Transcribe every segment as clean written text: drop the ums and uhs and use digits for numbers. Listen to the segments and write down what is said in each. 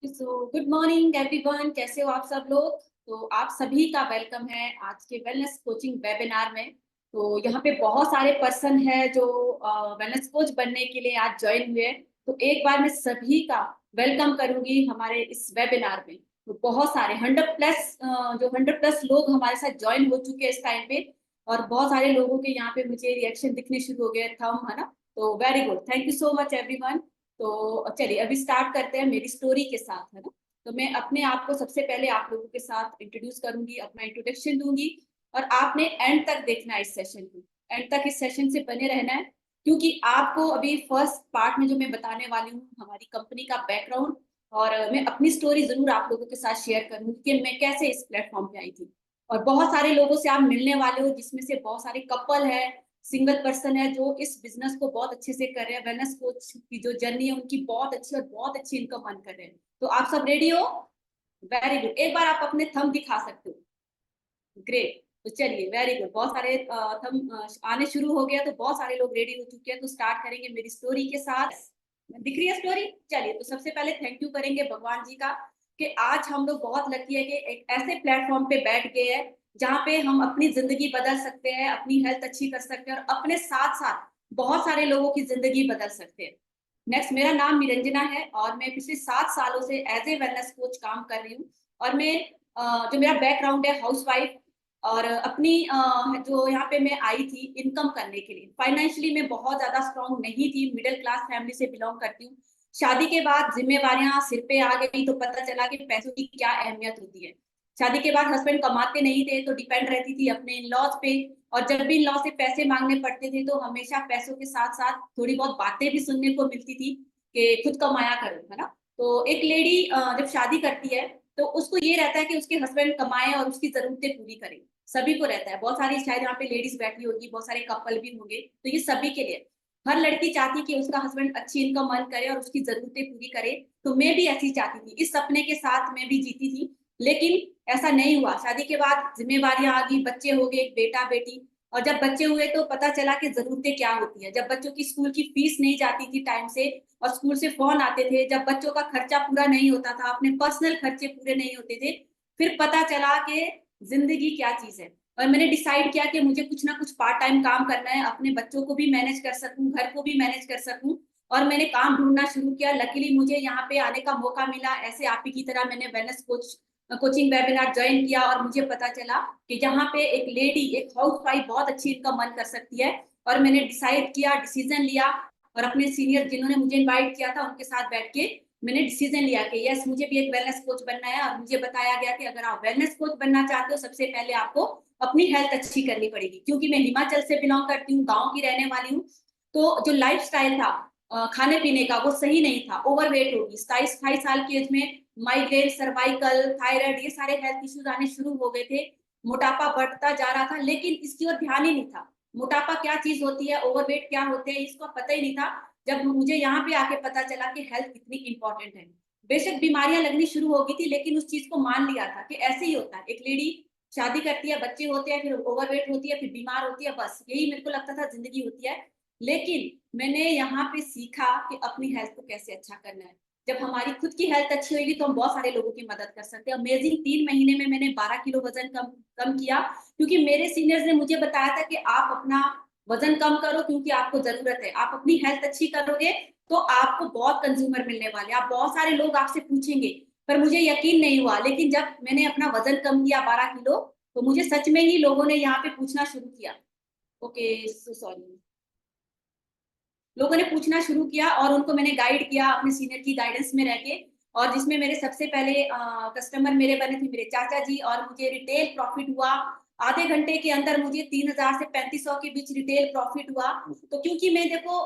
Good morning everyone, कैसे हो आप सब लोग। तो आप सभी का वेलकम है आज के वेलनेस कोचिंग वेबिनार में। तो यहाँ पे बहुत सारे पर्सन है जो वेलनेस कोच बनने के लिए आज ज्वाइन हुए हैं। तो एक बार मैं सभी का वेलकम करूंगी हमारे इस वेबिनार में। तो बहुत सारे 100+ जो 100+ लोग हमारे साथ ज्वाइन हो चुके हैं इस टाइम पे। और बहुत सारे लोगों के यहाँ पे मुझे रिएक्शन दिखने शुरू हो गए, थंब है ना। तो very good, thank you so much everyone. तो चलिए अभी स्टार्ट करते हैं मेरी स्टोरी के साथ, है ना। तो मैं अपने आप को सबसे पहले आप लोगों के साथ इंट्रोड्यूस करूंगी, अपना इंट्रोडक्शन दूंगी। और आपने एंड तक देखना है इस सेशन को, एंड तक इस सेशन से बने रहना है। क्योंकि आपको अभी फर्स्ट पार्ट में जो मैं बताने वाली हूँ हमारी कंपनी का बैकग्राउंड, और मैं अपनी स्टोरी जरूर आप लोगों के साथ शेयर करूंगी कि मैं कैसे इस प्लेटफॉर्म पे आई थी। और बहुत सारे लोगों से आप मिलने वाले हो, जिसमें से बहुत सारे कपल है, सिंगल पर्सन है जो इस बिजनेस को बहुत अच्छे से कर रहे हैं। वेलनेस कोच की जो जर्नी है उनकी बहुत अच्छी और बहुत अच्छी इनकम अर्न कर रहे हैं। तो आप सब रेडी हो? वेरी गुड, एक बार आप अपने थंब दिखा सकते हो। ग्रेट। तो चलिए वेरी गुड, बहुत सारे थंब आने शुरू हो गया, तो बहुत सारे लोग रेडी हो चुके हैं। तो स्टार्ट करेंगे मेरी स्टोरी के साथ। दिख रही है स्टोरी? चलिए, तो सबसे पहले थैंक यू करेंगे भगवान जी का कि आज हम लोग बहुत लकी है कि एक ऐसे प्लेटफॉर्म पे बैठ गए हैं जहाँ पे हम अपनी जिंदगी बदल सकते हैं, अपनी हेल्थ अच्छी कर सकते हैं और अपने साथ साथ बहुत सारे लोगों की जिंदगी बदल सकते हैं। नेक्स्ट, मेरा नाम निरंजना है और मैं पिछले 7 सालों से एज ए वेलनेस कोच काम कर रही हूँ। और मैं जो मेरा बैकग्राउंड है हाउसवाइफ, और अपनी जो यहाँ पे मैं आई थी इनकम करने के लिए। फाइनेंशियली मैं बहुत ज्यादा स्ट्रांग नहीं थी, मिडिल क्लास फैमिली से बिलोंग करती हूँ। शादी के बाद जिम्मेवारियां सिर पे आ गई तो पता चला कि पैसों की क्या अहमियत होती है। शादी के बाद हस्बैंड कमाते नहीं थे तो डिपेंड रहती थी अपने इन लॉज पे। और जब भी इन लॉ से पैसे मांगने पड़ते थे तो हमेशा पैसों के साथ साथ थोड़ी बहुत बातें भी सुनने को मिलती थी कि खुद कमाया करो, है ना। तो एक लेडी जब शादी करती है तो उसको ये रहता है कि उसके हस्बैंड कमाए और उसकी जरूरतें पूरी करे। सभी को रहता है, बहुत सारी शायद यहाँ पे लेडीज बैठी होगी, बहुत सारे कपल भी होंगे, तो ये सभी के लिए। हर लड़की चाहती कि उसका हस्बैंड अच्छी इनकम अर्न करे और उसकी जरूरतें पूरी करे। तो मैं भी ऐसी चाहती थी, इस सपने के साथ मैं भी जीती थी। लेकिन ऐसा नहीं हुआ। शादी के बाद जिम्मेवारियां आ गई, बच्चे हो गए, बेटा बेटी। और जब बच्चे हुए तो पता चला कि जरूरतें क्या होती है। जब बच्चों की स्कूल की फीस नहीं जाती थी टाइम से, और स्कूल से फोन आते थे, जब बच्चों का खर्चा पूरा नहीं होता था, अपने पर्सनल खर्चे पूरे नहीं होते थे, फिर पता चला कि जिंदगी क्या चीज है। और मैंने डिसाइड किया कि मुझे कुछ ना कुछ पार्ट टाइम काम करना है, अपने बच्चों को भी मैनेज कर सकूं, घर को भी मैनेज कर सकूं। और मैंने काम ढूंढना शुरू किया। लकीली मुझे यहाँ पे आने का मौका मिला, ऐसे आप ही की तरह मैंने वेलनेस कोचिंग वेबिनार ज्वाइन किया और मुझे पता चला कि यहाँ पे एक लेडी, एक हाउस वाइफ बहुत अच्छी इनकम अर्न कर सकती है। और मैंने डिसाइड किया, डिसीजन लिया, और अपने सीनियर जिन्होंने मुझे इनवाइट किया था उनके साथ बैठ के मैंने डिसीजन लिया कि यस, मुझे भी एक वेलनेस कोच बनना है। और मुझे बताया गया कि अगर आप वेलनेस कोच बनना चाहते हो सबसे पहले आपको अपनी हेल्थ अच्छी करनी पड़ेगी। क्योंकि मैं हिमाचल से बिलोंग करती हूँ, गाँव की रहने वाली हूँ। तो जो लाइफ स्टाइल था खाने पीने का वो सही नहीं था, ओवरवेट होगी। 27-28 साल की एज में माइग्रेन, सर्वाइकल, थायराइड, ये सारे हेल्थ इश्यूज आने शुरू हो गए थे। मोटापा बढ़ता जा रहा था, लेकिन इसकी ओर ध्यान ही नहीं था। मोटापा क्या चीज होती है, ओवरवेट क्या होते हैं, इसको पता ही नहीं था। जब मुझे यहाँ पे आके पता चला कि हेल्थ कितनी इंपॉर्टेंट है। बेशक बीमारियां लगनी शुरू हो गई थी, लेकिन उस चीज को मान लिया था कि ऐसे ही होता है। एक लेडी शादी करती है, बच्चे होते हैं, फिर ओवरवेट होती है, फिर बीमार होती है, बस यही मेरे को लगता था जिंदगी होती है। लेकिन मैंने यहाँ पे सीखा कि अपनी हेल्थ को कैसे अच्छा करना है। जब हमारी खुद की हेल्थ अच्छी होगी तो हम बहुत सारे लोगों की मदद कर सकते हैं। अमेजिंग 3 महीने में मैंने 12 किलो वजन कम कम किया। क्योंकि मेरे सीनियर्स ने मुझे बताया था कि आप अपना वजन कम करो, क्योंकि आपको जरूरत है। आप अपनी हेल्थ अच्छी करोगे तो आपको बहुत कंज्यूमर मिलने वाले, आप बहुत सारे लोग आपसे पूछेंगे। पर मुझे यकीन नहीं हुआ, लेकिन जब मैंने अपना वजन कम किया 12 किलो, तो मुझे सच में ही लोगों ने यहाँ पे पूछना शुरू किया। ओके, सॉरी, लोगों ने पूछना शुरू किया और उनको मैंने गाइड किया अपने सीनियर की गाइडेंस में रह के। और जिसमें मेरे सबसे पहले कस्टमर मेरे बने थे मेरे चाचा जी, और मुझे रिटेल प्रॉफिट हुआ। आधे घंटे के अंदर मुझे 3,000 से 3,500 के बीच रिटेल प्रॉफिट हुआ। तो क्योंकि मैं देखो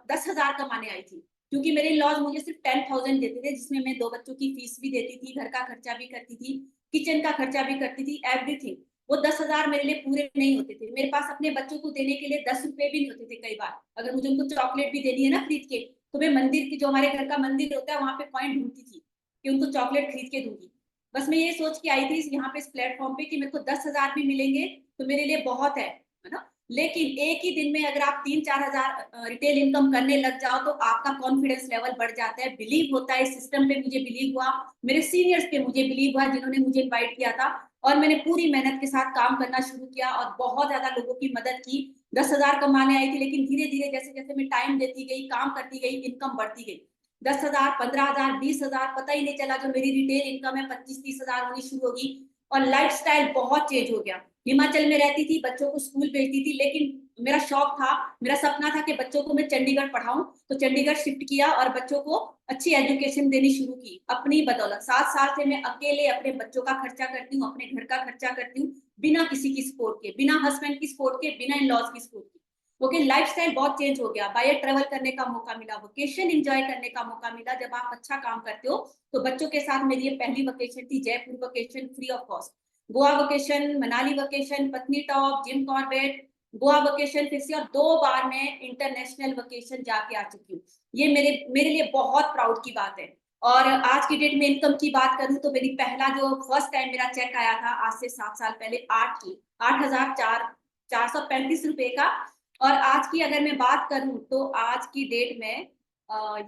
10,000 कमाने आई थी, क्योंकि मेरे लॉज मुझे सिर्फ 10,000 देते थे, जिसमें मैं 2 बच्चों की फीस भी देती थी, घर का खर्चा भी करती थी, किचन का खर्चा भी करती थी, एवरीथिंग। वो 10,000 मेरे लिए पूरे नहीं होते थे। मेरे पास अपने बच्चों को देने के लिए 10 रुपए भी नहीं होते थे कई बार। अगर मुझे उनको चॉकलेट भी देनी है ना खरीद के, तो मैं मंदिर की, जो हमारे घर का मंदिर होता है, वहां पे पॉइंट ढूंढती थी कि उनको चॉकलेट खरीद के दूंगी। बस मैं ये सोच के आई थी यहाँ पे इस प्लेटफॉर्म पे कि मेरे को 10,000 भी मिलेंगे तो मेरे लिए बहुत है ना। लेकिन एक ही दिन में अगर आप 3-4 हजार रिटेल इनकम करने लग जाओ तो आपका कॉन्फिडेंस लेवल बढ़ जाता है, बिलीव होता है, सिस्टम पे मुझे बिलीव हुआ, मेरे सीनियर्स पे मुझे बिलीव हुआ जिन्होंने मुझे इनवाइट किया था, और मैंने पूरी मेहनत के साथ काम करना शुरू किया और बहुत ज्यादा लोगों की मदद की। 10 हजार कमाने आई थी, लेकिन धीरे धीरे जैसे जैसे मैं टाइम देती गई, काम करती गई, इनकम बढ़ती गई। 10 हजार, 15 हजार, 20 हजार, पता ही नहीं चला जो मेरी रिटेल इनकम है 25-30 हजार होनी शुरू होगी। और लाइफस्टाइल बहुत चेंज हो गया। हिमाचल में रहती थी, बच्चों को स्कूल भेजती थी, लेकिन मेरा शौक था, मेरा सपना था कि बच्चों को मैं चंडीगढ़ पढ़ाऊं, तो चंडीगढ़ शिफ्ट किया और बच्चों को अच्छी एजुकेशन देनी शुरू की अपनी बदौलत। 7 साल से मैं अकेले अपने बच्चों का खर्चा करती हूँ, अपने घर का खर्चा करती हूँ, बिना किसी की सपोर्ट के, बिना हस्बैंड की सपोर्ट के, बिना इन लॉज की सपोर्ट के। ओके, लाइफस्टाइल बहुत चेंज हो गया। बाहर ट्रेवल करने का मौका मिला, वेकेशन एंजॉय करने का मौका मिला। जब आप अच्छा काम करते हो तो बच्चों के साथ मेरी ये पहली वेकेशन थी, Jaipur vacation free of cost. Goa vacation, Manali vacation, Patnitop, Jim Corbett, Goa vacation फिर से, और 2 बार मैं इंटरनेशनल वेकेशन जाके आ चुकी हूँ। ये मेरे मेरे लिए बहुत प्राउड की बात है। और आज की डेट में इनकम की बात करूं तो मेरी पहला जो फर्स्ट टाइम मेरा चेक आया था आज से 7 साल पहले, 8,435 रुपए का। और आज की अगर मैं बात करूं तो आज की डेट में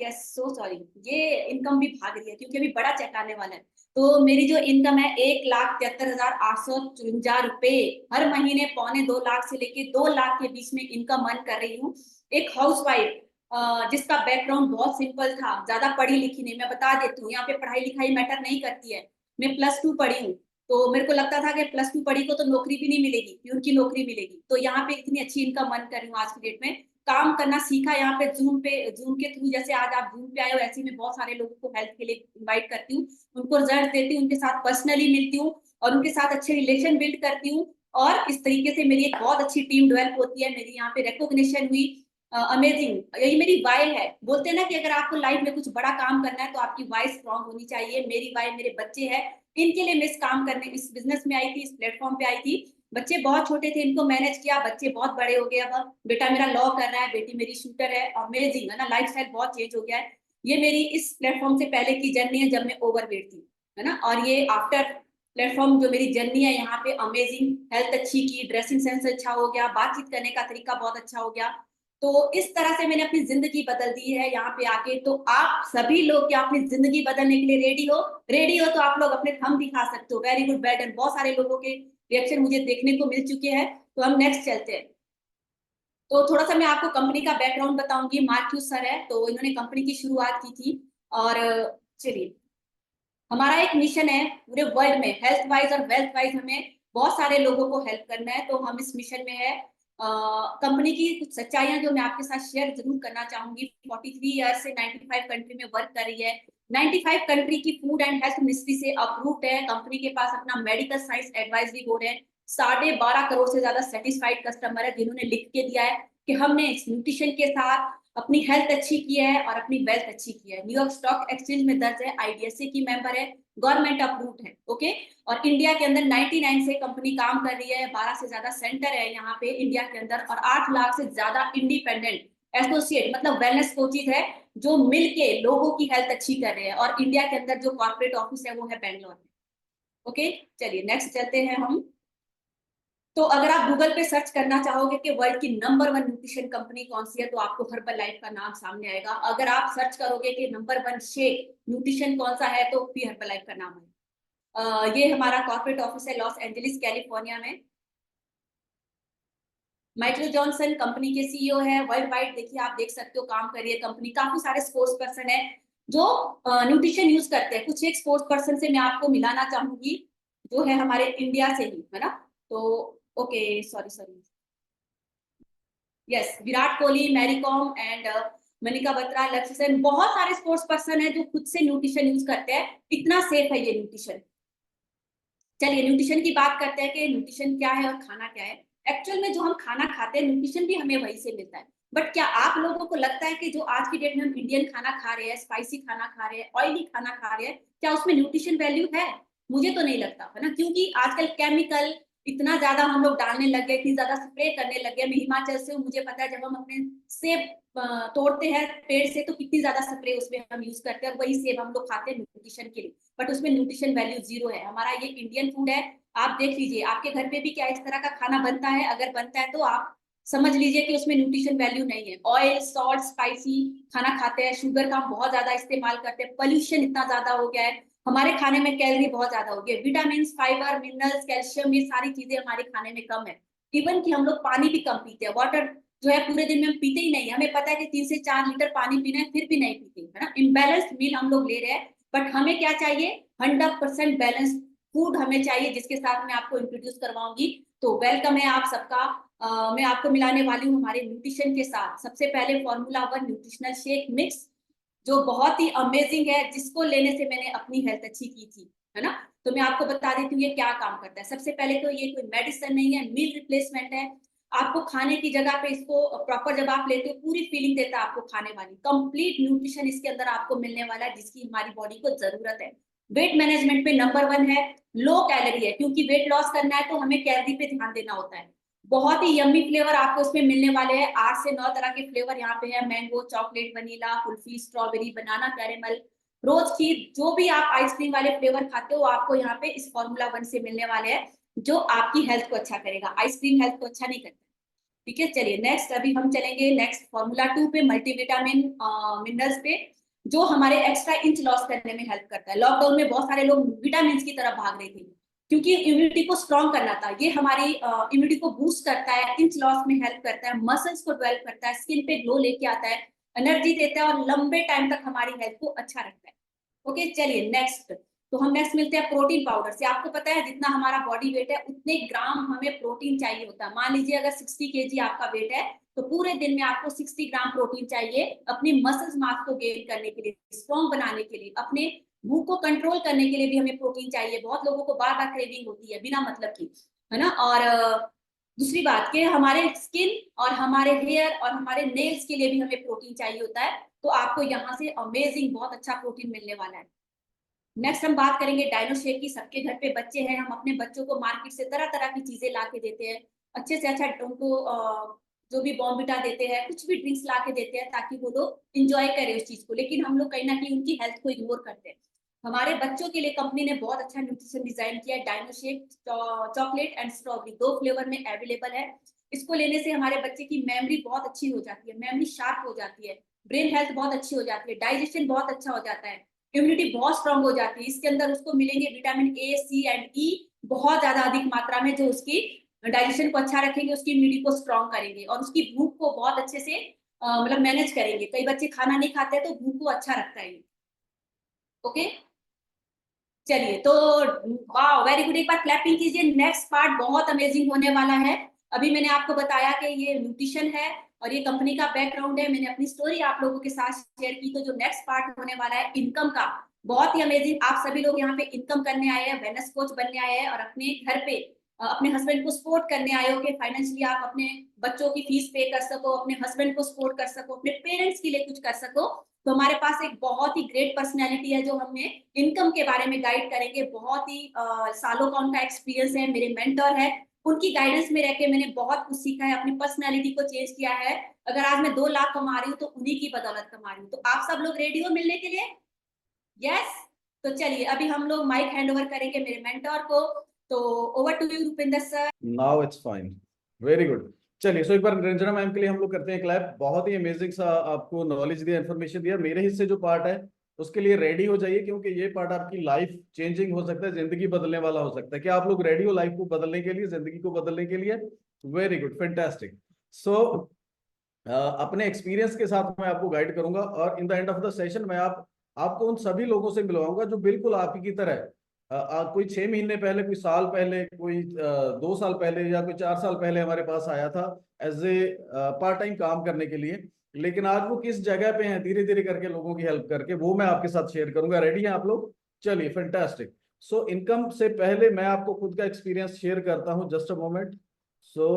यस सो सॉरी, ये इनकम भी भाग रही है क्योंकि अभी बड़ा चेक आने वाला है। तो मेरी जो इनकम है 1,73,854 रुपए हर महीने, 1.25 लाख से लेके 2 लाख के बीच में इनकम अर्न कर रही हूँ। एक हाउसवाइफ जिसका बैकग्राउंड बहुत सिंपल था, ज्यादा पढ़ी लिखी नहीं, मैं बता देती हूँ यहाँ पे पढ़ाई लिखाई मैटर नहीं करती है। मैं +2 पढ़ी हूँ, तो मेरे को लगता था कि +2 पढ़ी को तो नौकरी भी नहीं मिलेगी, प्यून की नौकरी मिलेगी। तो यहाँ पे इतनी अच्छी इनकम अर्न कर रही हूँ आज की डेट में। काम करना सीखा यहाँ पे जूम के थ्रू, जैसे आज आप जूम पे आए हो, ऐसे मैं बहुत सारे लोगों को हेल्प के लिए इन्वाइट करती हूँ, उनको रिजल्ट देती हूँ, उनके साथ पर्सनली मिलती हूँ और उनके साथ अच्छे रिलेशन बिल्ड करती हूँ। और इस तरीके से मेरी एक बहुत अच्छी टीम डेवलप होती है। मेरी यहाँ पे रिकॉग्निशन हुई, अमेजिंग। यही मेरी वाई है। बोलते हैं ना कि अगर आपको लाइफ में कुछ बड़ा काम करना है तो आपकी वाई स्ट्रांग होनी चाहिए। मेरी वाई मेरे बच्चे हैं, इनके लिए मैं इस काम करने, इस बिजनेस में आई थी, इस प्लेटफॉर्म पे आई थी। बच्चे बहुत छोटे थे, इनको मैनेज किया, बच्चे बहुत बड़े हो गए। अब बेटा मेरा लॉ कर रहा है, बेटी मेरी शूटर है। अमेजिंग है ना, लाइफ स्टाइल बहुत चेंज हो गया है। ये मेरी इस प्लेटफॉर्म से पहले की जर्नी है जब मैं ओवरवेट थी, है ना। और ये आफ्टर प्लेटफॉर्म जो मेरी जर्नी है यहाँ पे, अमेजिंग, हेल्थ अच्छी की, ड्रेसिंग सेंस अच्छा हो गया, बातचीत करने का तरीका बहुत अच्छा हो गया। तो इस तरह से मैंने अपनी जिंदगी बदल दी है यहाँ पे आके। तो आप सभी लोग क्या अपनी जिंदगी बदलने के लिए रेडी हो? रेडी हो तो आप लोग अपने थंब दिखा सकते हो। Very good, well done. बहुत सारे लोगों के रिएक्शन मुझे देखने को मिल चुके हैं। तो हम नेक्स्ट चलते हैं। तो थोड़ा सा मैं आपको कंपनी का बैकग्राउंड बताऊंगी। मार्क्यूस सर है, तो इन्होंने कंपनी की शुरुआत की थी। और चलिए, हमारा एक मिशन है पूरे वर्ल्ड में, हेल्थ वाइज और वेल्थ वाइज हमें बहुत सारे लोगों को हेल्प करना है। तो हम इस मिशन में है। कंपनी की कुछ सच्चाइयां जो मैं आपके साथ शेयर जरूर करना चाहूंगी। 43 ईयर से 95 कंट्री में वर्क कर रही है। 95 कंट्री की फूड एंड हेल्थ मिनिस्ट्री से अप्रूव्ड है। कंपनी के पास अपना मेडिकल साइंस एडवाइजरी बोर्ड है। 12.5 करोड़ से ज्यादा सेटिस्फाइड कस्टमर है जिन्होंने लिख के दिया है कि हमने इस न्यूट्रिशन के साथ अपनी हेल्थ अच्छी की है और अपनी वेल्थ अच्छी की है। न्यूयॉर्क स्टॉक एक्सचेंज में दर्ज है, आईडीएसए की मेंबर है, गवर्नमेंट अप्रूव्ड है। ओके। और इंडिया के अंदर 99 से कंपनी काम कर रही है। 12 से ज्यादा सेंटर है यहाँ पे इंडिया के अंदर, और 8 लाख से ज्यादा इंडिपेंडेंट एसोसिएट मतलब वेलनेस कोचेज है जो मिलके लोगों की हेल्थ अच्छी कर रहे हैं। और इंडिया के अंदर जो कॉर्पोरेट ऑफिस है वो है बेंगलोर में। ओके, चलिए नेक्स्ट चलते हैं हम। तो अगर आप गूगल पे सर्च करना चाहोगे कि वर्ल्ड की नंबर 1 न्यूट्रिशन कंपनी कौन सी है, तो आपको हर्बल लाइफ का नाम सामने आएगा। अगर आप सर्च करोगे कि नंबर 1 शेक न्यूट्रिशन कौन सा है, तो भी हर्बल लाइफ का नाम है। ये हमारा कॉर्पोरेट ऑफिस है लॉस एंजलिस कैलिफोर्निया में। माइकल जॉनसन कंपनी के सीईओ है। वर्ल्ड वाइड देखिए, आप देख सकते हो काम कर रही है कंपनी। काफी सारे स्पोर्ट्स पर्सन है जो न्यूट्रिशन यूज करते हैं। कुछ एक स्पोर्ट्स पर्सन से मैं आपको मिलाना चाहूंगी जो है हमारे इंडिया से ही, है ना। तो okay, sorry sorry, yes, Virat Kohli, Mary Kom and Manika Batra, Lakshya Sen, बहुत सारे स्पोर्ट्स पर्सन है जो खुद से न्यूट्रिशन यूज करते हैं। इतना सेफ है ये न्यूट्रिशन। चलिए न्यूट्रिशन की बात करते हैं कि न्यूट्रिशन क्या है और खाना क्या है। एक्चुअल में जो हम खाना खाते हैं न्यूट्रिशन भी हमें वहीं से मिलता है। बट क्या आप लोगों को लगता है कि जो आज की डेट में हम इंडियन खाना खा रहे हैं, स्पाइसी खाना खा रहे हैं, ऑयली खाना खा रहे हैं, क्या उसमें न्यूट्रिशन वैल्यू है? मुझे तो नहीं लगता, है ना। क्योंकि आजकल केमिकल इतना ज्यादा हम लोग डालने लग गए, इतनी ज्यादा स्प्रे करने लग गए। मैं हिमाचल से हूँ, मुझे पता है जब हम अपने सेब तोड़ते हैं पेड़ से तो कितनी ज्यादा स्प्रे उसमें हम यूज करते हैं, और वही सेब हम लोग खाते हैं न्यूट्रिशन के लिए। बट उसमें न्यूट्रिशन वैल्यू 0 है। हमारा ये इंडियन फूड है। आप देख लीजिए आपके घर पे भी क्या इस तरह का खाना बनता है? अगर बनता है तो आप समझ लीजिए कि उसमें न्यूट्रिशन वैल्यू नहीं है। ऑयल, सॉल्ट, स्पाइसी खाना खाते हैं, शुगर का हम बहुत ज्यादा इस्तेमाल करते हैं, पोल्यूशन इतना ज्यादा हो गया है, हमारे खाने में कैलोरी बहुत ज्यादा हो गई है, विटामिन, फाइबर, मिनरल्स, कैल्शियम, ये सारी चीजें हमारे खाने में कम है। इवन कि हम लोग पानी भी कम पीते हैं, वाटर जो है पूरे दिन में हम पीते ही नहीं है। हमें पता है कि 3 से 4 लीटर पानी पीना है, फिर भी नहीं पीते, है ना। इम्बेलेंस्ड मील हम लोग ले रहे हैं, बट हमें क्या चाहिए, 100% बैलेंस फूड हमें चाहिए, जिसके साथ मैं आपको इंट्रोड्यूस करवाऊंगी। तो वेलकम है आप सबका। मैं आपको मिलाने वाली हूँ हमारे न्यूट्रिशन के साथ। सबसे पहले Formula 1 न्यूट्रिशनल शेक मिक्स, जो बहुत ही अमेजिंग है, जिसको लेने से मैंने अपनी हेल्थ अच्छी की थी, है ना। तो मैं आपको बता देती हूँ ये क्या काम करता है। सबसे पहले तो ये कोई मेडिसिन नहीं है, मील रिप्लेसमेंट है। आपको खाने की जगह पे इसको प्रॉपर जब आप लेते हो, पूरी फीलिंग देता है आपको खाने वाली। कंप्लीट न्यूट्रिशन इसके अंदर आपको मिलने वाला है, जिसकी हमारी बॉडी को जरूरत है। वेट मैनेजमेंट पे नंबर 1 है। लो कैलोरी है, क्योंकि वेट लॉस करना है तो हमें कैलोरी पे ध्यान देना होता है। बहुत ही यम्मी फ्लेवर आपको इसमें मिलने वाले हैं। 8 से 9 तरह के फ्लेवर यहाँ पे है। Mango, chocolate, vanilla, kulfi, strawberry, banana, caramel, rose kheer, जो भी आप आइसक्रीम वाले फ्लेवर खाते हो आपको यहाँ पे इस Formula 1 से मिलने वाले हैं, जो आपकी हेल्थ को अच्छा करेगा। आइसक्रीम हेल्थ को अच्छा नहीं करता। ठीक है, चलिए नेक्स्ट, अभी हम चलेंगे नेक्स्ट Formula 2 पे, मल्टीविटामिन मिनरल्स पे, जो हमारे एक्स्ट्रा इंच लॉस करने में हेल्प करता है। लॉकडाउन में बहुत सारे लोग विटामिन की तरफ भाग रहे थे, क्योंकि इम्यूनिटी को स्ट्रॉन्ग करना था। ये हमारी इम्यूनिटी को बूस्ट करता है, इंच लॉस में हेल्प करता है, मसल्स को डेवलप करता है, स्किन पे ग्लो लेके आता है, एनर्जी देता है, और लंबे टाइम तक हमारी हेल्थ को अच्छा रखता है। ओके, चलिए नेक्स्ट। तो हम नेक्स्ट मिलते हैं प्रोटीन पाउडर से। आपको पता है जितना हमारा बॉडी वेट है, उतने ग्राम हमें प्रोटीन चाहिए होता है। मान लीजिए अगर 60 kg आपका वेट है, तो पूरे दिन में आपको 60 ग्राम प्रोटीन चाहिए, अपने मसल्स मास को गेन करने के लिए, स्ट्रॉन्ग बनाने के लिए, अपने भूख को कंट्रोल करने के लिए भी हमें प्रोटीन चाहिए। बहुत लोगों को बार बार क्रेविंग होती है बिना मतलब की, है ना। और दूसरी बात कि हमारे स्किन और हमारे हेयर और हमारे नेल्स के लिए भी हमें प्रोटीन चाहिए होता है। तो आपको यहाँ से अमेजिंग बहुत अच्छा प्रोटीन मिलने वाला है। नेक्स्ट हम बात करेंगे डायनो शेक की। सबके घर पे बच्चे हैं, हम अपने बच्चों को मार्केट से तरह तरह की चीजें ला के देते हैं, अच्छे से अच्छा उनको जो भी बॉर्नविटा देते हैं, कुछ भी ड्रिंक्स ला के देते हैं, ताकि वो लोग इंजॉय करें उस चीज को। लेकिन हम लोग कहीं ना कहीं उनकी हेल्थ को इग्नोर करते हैं। हमारे बच्चों के लिए कंपनी ने बहुत अच्छा न्यूट्रिशन डिजाइन किया है। Dyno shake chocolate and strawberry 2 flavour में अवेलेबल है। इसको लेने से हमारे बच्चे की मेमोरी बहुत अच्छी हो जाती है, मेमोरी शार्प हो जाती है, ब्रेन हेल्थ बहुत अच्छी हो जाती है, डाइजेशन बहुत अच्छा हो जाता है, इम्यूनिटी बहुत स्ट्रांग हो जाती है। इसके अंदर उसको मिलेंगे विटामिन ए, सी एंड ई बहुत ज्यादा अधिक मात्रा में, जो उसकी डाइजेशन को अच्छा रखेंगे, उसकी इम्यूनिटी को स्ट्रांग करेंगे, और उसकी भूख को बहुत अच्छे से मतलब मैनेज करेंगे। कई बच्चे खाना नहीं खाते तो भूख को अच्छा रखता है। ओके, चलिए तो वाह, वेरी गुड, एक बार क्लैपिंग कीजिए। नेक्स्ट पार्ट बहुत अमेजिंग होने वाला है। अभी मैंने आपको बताया कि ये न्यूट्रिशन है और ये कंपनी का बैकग्राउंड है, मैंने अपनी स्टोरी आप लोगों के साथ शेयर की। तो जो नेक्स्ट पार्ट होने वाला है इनकम का, बहुत ही अमेजिंग। आप सभी लोग यहाँ पे इनकम करने आए हैं, वेलनेस कोच बनने आए हैं, और अपने घर पे अपने हस्बैंड को सपोर्ट करने आए हो कि फाइनेंशियली आप अपने बच्चों की फीस पे कर सको, अपने हस्बैंड को सपोर्ट कर सको, अपने पेरेंट्स के लिए कुछ कर सको। तो हमारे पास एक बहुत ही ग्रेट पर्सनैलिटी है, जो हमें इनकम के बारे में गाइड करेंगे। बहुत ही सालों का उनका एक्सपीरियंस है, मेरे मेंटर है। उनकी गाइडेंस में रह के मैंने बहुत कुछ सीखा है, अपनी पर्सनैलिटी को चेंज किया है। अगर आज मैं 2 लाख कमा रही हूँ तो उन्हीं की बदौलत कमा रही हूँ। तो आप सब लोग रेडी हो मिलने के लिए? यस। तो चलिए अभी हम लोग माइक हैंड ओवर करेंगे मेरे मेंटर को। तो over to you Rupinder sir. Now it's fine, very good. चलिए, सो एक बार निरंजना मैम के लिए हम लोग करते हैं क्लैप। बहुत ही अमेजिंग सा आपको नॉलेज दिया, इन्फॉर्मेशन दिया। मेरे हिस्से जो पार्ट है उसके लिए रेडी हो जाइए, क्योंकि ये पार्ट आपकी लाइफ चेंजिंग हो सकता है, जिंदगी बदलने वाला हो सकता है। क्या आप लोग रेडी हो लाइफ को बदलने के लिए, जिंदगी को बदलने के लिए? Very good, fantastic. सो अपने एक्सपीरियंस के साथ मैं आपको गाइड करूंगा, और in the end of the session मैं आपको उन सभी लोगों से मिलवाऊंगा जो बिल्कुल आप ही की तरह कोई 6 महीने पहले, कोई साल पहले, कोई 2 साल पहले, या कोई 4 साल पहले हमारे पास आया था एज ए पार्ट टाइम काम करने के लिए। लेकिन आज वो किस जगह पे हैं, धीरे धीरे करके लोगों की हेल्प करके, वो मैं आपके साथ शेयर करूंगा। रेडी हैं आप लोग? चलिए, फैंटास्टिक। सो इनकम से पहले मैं आपको खुद का एक्सपीरियंस शेयर करता हूँ। Just a moment. So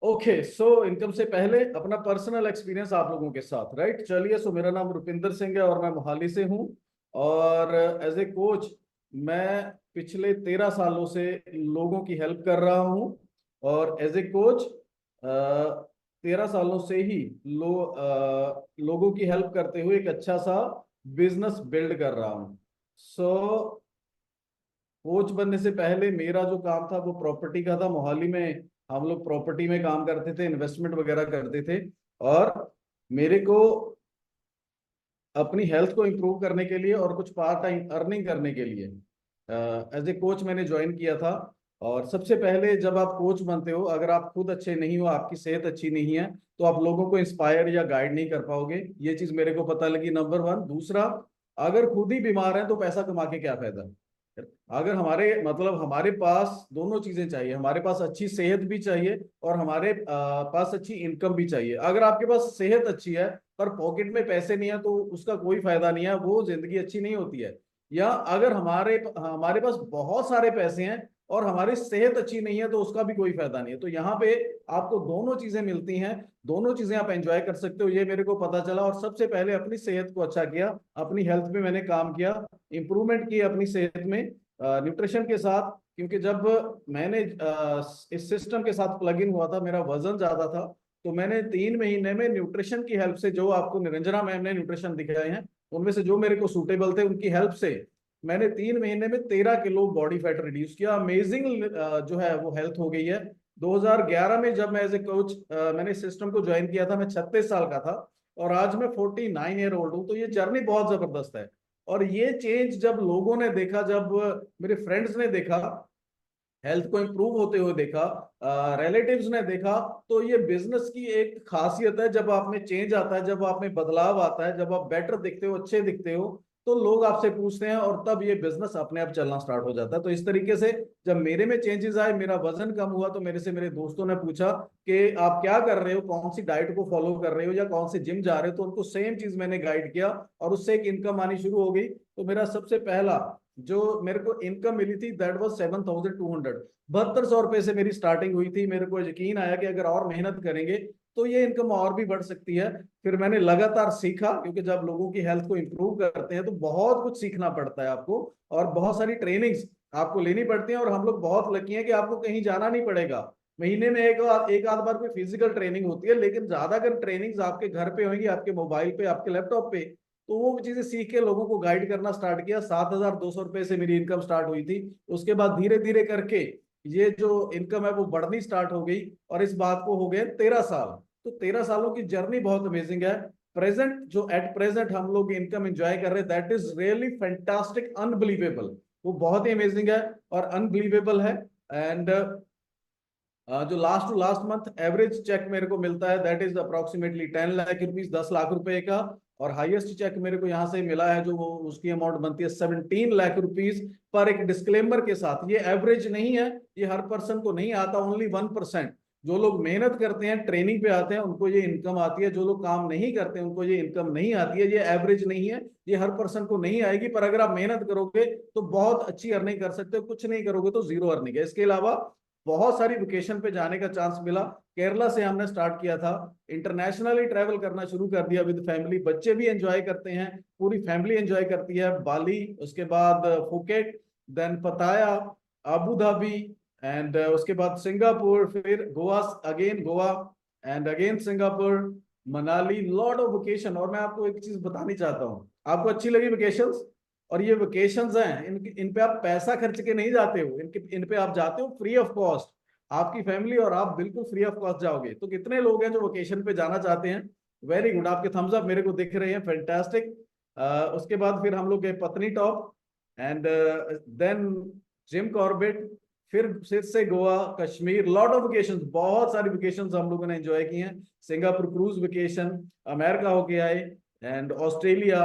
okay, so income से पहले अपना पर्सनल एक्सपीरियंस आप लोगों के साथ, राइट। चलिए, सो मेरा नाम रुपिंदर सिंह है और मैं मोहाली से हूँ। और एज ए कोच मैं पिछले 13 सालों से लोगों की हेल्प कर रहा हूँ। और एज ए कोच 13 सालों से ही लोगों की हेल्प करते हुए एक अच्छा सा बिजनेस बिल्ड कर रहा हूँ। सो कोच बनने से पहले मेरा जो काम था वो प्रॉपर्टी का था। मोहाली में हम लोग प्रॉपर्टी में काम करते थे, इन्वेस्टमेंट वगैरह करते थे। और मेरे को अपनी हेल्थ को इम्प्रूव करने के लिए और कुछ पार्ट टाइम अर्निंग करने के लिए एज ए कोच मैंने ज्वाइन किया था। और सबसे पहले जब आप कोच बनते हो, अगर आप खुद अच्छे नहीं हो, आपकी सेहत अच्छी नहीं है, तो आप लोगों को इंस्पायर या गाइड नहीं कर पाओगे। ये चीज मेरे को पता लगी, नंबर वन। दूसरा, अगर खुद ही बीमार है तो पैसा कमा के क्या फायदा। अगर हमारे मतलब हमारे पास दोनों चीजें चाहिए, हमारे पास अच्छी सेहत भी चाहिए और हमारे पास अच्छी इनकम भी चाहिए। अगर आपके पास सेहत अच्छी है पर पॉकेट में पैसे नहीं है तो उसका कोई फायदा नहीं है, वो जिंदगी अच्छी नहीं होती है। या अगर हमारे हमारे पास बहुत सारे पैसे हैं और हमारी सेहत अच्छी नहीं है तो उसका भी कोई फायदा नहीं है। तो यहाँ पे आपको दोनों चीजें मिलती हैं, दोनों चीजें आप एंजॉय कर सकते हो, ये मेरे को पता चला। और सबसे पहले अपनी सेहत को अच्छा किया, अपनी हेल्थ पे मैंने काम किया, इंप्रूवमेंट की अपनी सेहत में न्यूट्रिशन के साथ। क्योंकि जब मैंने इस सिस्टम के साथ प्लग इन हुआ था, मेरा वजन ज्यादा था, तो मैंने 3 महीने में न्यूट्रिशन की हेल्प से, जो आपको निरंजना मैम ने न्यूट्रिशन दिखाए हैं उनमें से जो मेरे को सूटेबल थे, उनकी हेल्प से मैंने 3 महीने में 13 किलो बॉडी फैट रिड्यूस किया। अमेजिंग जो है वो हेल्थ हो गई है। 2011 में जब मैं एज ए कोच मैंने सिस्टम को ज्वाइन किया था, मैं 36 साल का था और आज मैं 49 ईयर ओल्ड हूँ। तो ये जर्नी बहुत जबरदस्त है। और ये चेंज जब लोगों ने देखा, जब मेरे फ्रेंड्स ने देखा, हेल्थ को इम्प्रूव होते हुए देखा, रिलेटिव्स ने देखा, तो ये बिजनेस की एक खासियत है। जब आप में चेंज आता है, जब आप में बदलाव आता है, जब आप बेटर दिखते हो, अच्छे दिखते हो, तो लोग आपसे पूछते हैं और तब ये बिजनेस अपने आप चलना स्टार्ट हो जाता है। तो इस तरीके से जब मेरे में चेंजेस आए, मेरा वजन कम हुआ, तो मेरे दोस्तों ने पूछा कि आप क्या कर रहे हो, कौन सी डाइट को फॉलो कर रहे हो या कौन से जिम जा रहे हो। तो उनको सेम चीज मैंने गाइड किया और उससे एक इनकम आनी शुरू हो गई। तो मेरा सबसे पहला जो मेरे को इनकम मिली थी, दैट वाज 7,200। 7200 रुपए से मेरी स्टार्टिंग हुई थी। मेरे को यकीन आया कि अगर और मेहनत करेंगे तो ये इनकम और भी बढ़ सकती है। फिर मैंने लगातार सीखा, क्योंकि जब लोगों की हेल्थ को इंप्रूव करते हैं तो बहुत कुछ सीखना पड़ता है आपको, और बहुत सारी ट्रेनिंग्स आपको लेनी पड़ती हैं। और हम लोग बहुत लकी हैं कि आपको कहीं जाना नहीं पड़ेगा। महीने में एक आध बार कोई फिजिकल ट्रेनिंग होती है, लेकिन ज्यादातर ट्रेनिंग्स आपके घर पे होंगी, आपके मोबाइल पे, आपके लैपटॉप पे। तो वो चीजें सीख के लोगों को गाइड करना स्टार्ट किया। 7,200 रुपए से मेरी इनकम स्टार्ट हुई थी। उसके बाद धीरे धीरे करके ये जो इनकम है वो बढ़नी स्टार्ट हो गई, और इस बात को हो गए 13 साल। तो 13 सालों की जर्नी बहुत अमेजिंग है। प्रेजेंट जो एट प्रेजेंट हम लोग इनकम एंजॉय कर रहे हैं, that is really fantastic, unbelievable. वो बहुत ही अमेजिंग है और अनबिलीवेबल है। एंड जो last to last month average cheque मेरे को मिलता है, that is approximately 10 lakh rupees, 10 lakh रुपए का। और हाईएस्ट चेक मेरे को यहाँ से मिला है, जो वो उसकी अमाउंट बनती है 17 लाख रुपीज। पर एक डिस्क्लेमर के साथ, ये एवरेज नहीं है, ये हर पर्सन को नहीं आता, ओनली 1%। जो लोग मेहनत करते हैं, ट्रेनिंग पे आते हैं, उनको ये इनकम आती है। जो लोग काम नहीं करते हैं उनको ये इनकम नहीं आती है। ये एवरेज नहीं है, ये हर पर्सन को नहीं आएगी। पर अगर आप मेहनत करोगे तो बहुत अच्छी अर्निंग कर सकते हो, कुछ नहीं करोगे तो जीरो अर्निंग है। इसके अलावा बहुत सारी वेकेशन पे जाने का चांस मिला। केरला से हमने स्टार्ट किया था, इंटरनेशनली ट्रैवल करना शुरू कर दिया विद फैमिली। बच्चे भी एंजॉय करते हैं, पूरी फैमिली एंजॉय करती है। बाली, उसके बाद Phuket, then Pattaya, Abu Dhabi, and उसके बाद सिंगापुर, फिर Goa, again Goa, and again Singapore, Manali, lot of vacation. और मैं आपको एक चीज बतानी चाहता हूँ, आपको अच्छी लगी वेकेशंस? और ये वेकेशंस हैं, इन पे आप पैसा खर्च के नहीं जाते हो, इन पे आप जाते हो फ्री ऑफ कॉस्ट। आपकी फैमिली और आप बिल्कुल फ्री ऑफ कॉस्ट जाओगे। तो कितने लोग हैं जो वेकेशन पे जाना चाहते हैं? वेरी गुड, आपके थम्स अप मेरे को दिख रहे हैं, फैंटास्टिक। उसके बाद फिर हम लोग गए Patnitop, and then Jim Corbett, फिर से Goa, Kashmir, lot of vacations, बहुत सारी वेकेशंस हम लोगों ने एंजॉय की हैं। सिंगापुर क्रूज वेकेशन, अमेरिका होके आए, एंड ऑस्ट्रेलिया।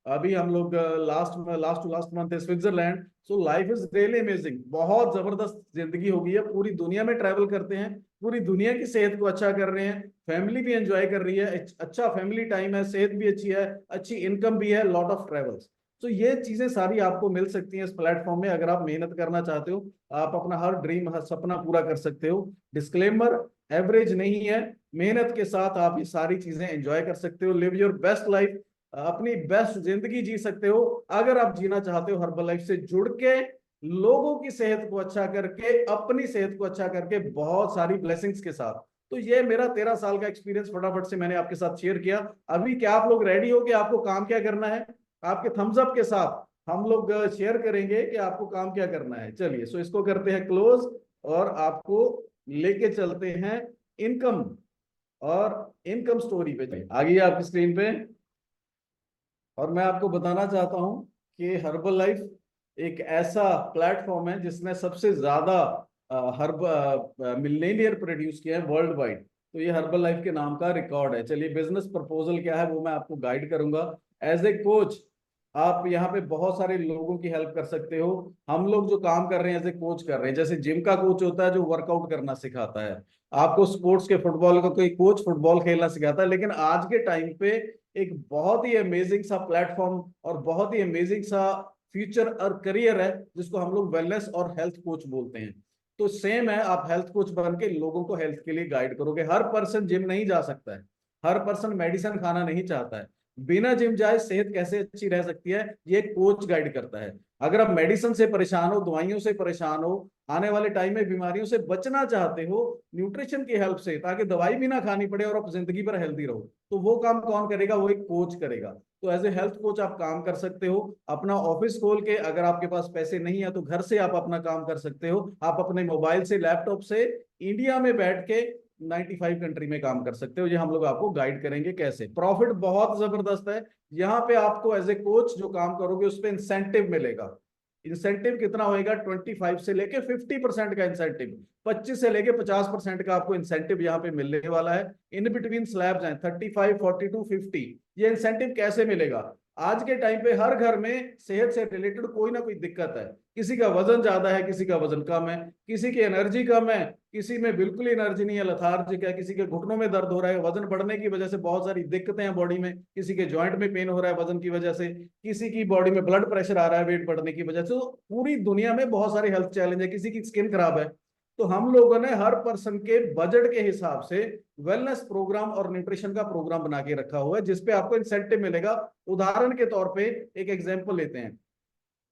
अभी हम लोग लास्ट टू लास्ट मंथ है Switzerland. So life is really amazing, बहुत जबरदस्त जिंदगी हो गई है। पूरी दुनिया में ट्रैवल करते हैं, पूरी दुनिया की सेहत को अच्छा कर रहे हैं, फैमिली भी एंजॉय कर रही है, अच्छा फैमिली टाइम है, सेहत भी अच्छी है, अच्छी इनकम भी है, लॉट ऑफ ट्रेवल्स। तो ये चीजें सारी आपको मिल सकती हैं इस प्लेटफॉर्म में, अगर आप मेहनत करना चाहते हो। आप अपना हर ड्रीम, हर सपना पूरा कर सकते हो। डिस्क्लेमर, एवरेज नहीं है, मेहनत के साथ आप ये सारी चीजें एंजॉय कर सकते हो। लिव योर बेस्ट लाइफ, अपनी बेस्ट जिंदगी जी सकते हो। अगर आप जीना चाहते हो हर्बल लाइफ से जुड़ के, लोगों की सेहत को अच्छा करके, अपनी सेहत को अच्छा करके, बहुत सारी ब्लेसिंग्स के साथ। तो ये मेरा 13 साल का एक्सपीरियंस फटाफट से मैंने आपके साथ शेयर किया। अभी क्या आप लोग रेडी हो कि आपको काम क्या करना है? आपके थम्स अप के साथ हम लोग शेयर करेंगे कि आपको काम क्या करना है। चलिए, सो इसको करते हैं क्लोज और आपको लेके चलते हैं इनकम और इनकम स्टोरी पे। आ गई है आपकी स्क्रीन पे। और मैं आपको बताना चाहता हूं कि हर्बल लाइफ एक ऐसा प्लेटफॉर्म है जिसने सबसे ज्यादा हर्ब मिलेनियर प्रोड्यूस किया है वर्ल्ड वाइड। तो ये हर्बल लाइफ के नाम का रिकॉर्ड है। चलिए, बिजनेस प्रपोजल क्या है वो मैं आपको गाइड करूंगा। एज ए कोच आप यहाँ पे बहुत सारे लोगों की हेल्प कर सकते हो। हम लोग जो काम कर रहे हैं एज ए कोच कर रहे हैं, जैसे जिम का कोच होता है जो वर्कआउट करना सिखाता है, आपको स्पोर्ट्स के फुटबॉल का कोई कोच फुटबॉल खेलना सिखाता है। लेकिन आज के टाइम पे एक बहुत ही अमेजिंग सा प्लेटफॉर्म और बहुत ही अमेजिंग सा फ्यूचर और करियर है जिसको हम लोग वेलनेस और हेल्थ कोच बोलते हैं। तो सेम है, आप हेल्थ कोच बन के लोगों को हेल्थ के लिए गाइड करोगे। हर पर्सन जिम नहीं जा सकता है, हर पर्सन मेडिसिन खाना नहीं चाहता है। बिना जिम जाए सेहत कैसे अच्छी रह सकती है, ये कोच गाइड करता है। अगर आप मेडिसिन से परेशान हो, दवाइयों से परेशान हो, आने वाले टाइम में बीमारियों से बचना चाहते हो न्यूट्रिशन की हेल्प से, ताकि दवाई भी ना खानी पड़े और आप जिंदगी भर हेल्दी रहो, तो वो काम कौन करेगा? वो एक कोच करेगा। तो एज ए हेल्थ कोच आप काम कर सकते हो। अपना ऑफिस खोल के, अगर आपके पास पैसे नहीं है तो घर से आप अपना काम कर सकते हो। आप अपने मोबाइल से, लैपटॉप से इंडिया में बैठ के 95 कंट्री में काम कर सकते हो। ये हम लोग आपको गाइड करेंगे कैसे। प्रॉफिट बहुत जबरदस्त है। यहाँ पे आपको एज ए कोच जो काम करोगे उस पर इंसेंटिव मिलेगा। इंसेंटिव कितना होएगा? 25 से लेके 50% का इंसेंटिव, 25 से लेके 50% का आपको इंसेंटिव यहाँ पे मिलने वाला है। इन बिटवीन स्लैब्स हैं 35, 42, 50। ये इंसेंटिव कैसे मिलेगा? आज के टाइम पे हर घर में सेहत से रिलेटेड कोई ना कोई दिक्कत है। किसी का वजन ज्यादा है, किसी का वजन कम है, किसी की एनर्जी कम है, किसी में बिल्कुल एनर्जी नहीं है, लथार्जिक है, किसी के घुटनों में दर्द हो रहा है वजन बढ़ने की वजह से, बहुत सारी दिक्कतें हैं बॉडी में, किसी के जॉइंट में पेन हो रहा है वजन की वजह से, किसी की बॉडी में ब्लड प्रेशर आ रहा है वेट बढ़ने की वजह से। तो पूरी दुनिया में बहुत सारे हेल्थ चैलेंज है, किसी की स्किन खराब है। तो हम लोगों ने हर पर्सन के बजट के हिसाब से वेलनेस प्रोग्राम और न्यूट्रिशन का प्रोग्राम बना के रखा हुआ है जिसपे आपको इंसेंटिव मिलेगा। उदाहरण के तौर पे एक एग्जांपल लेते हैं।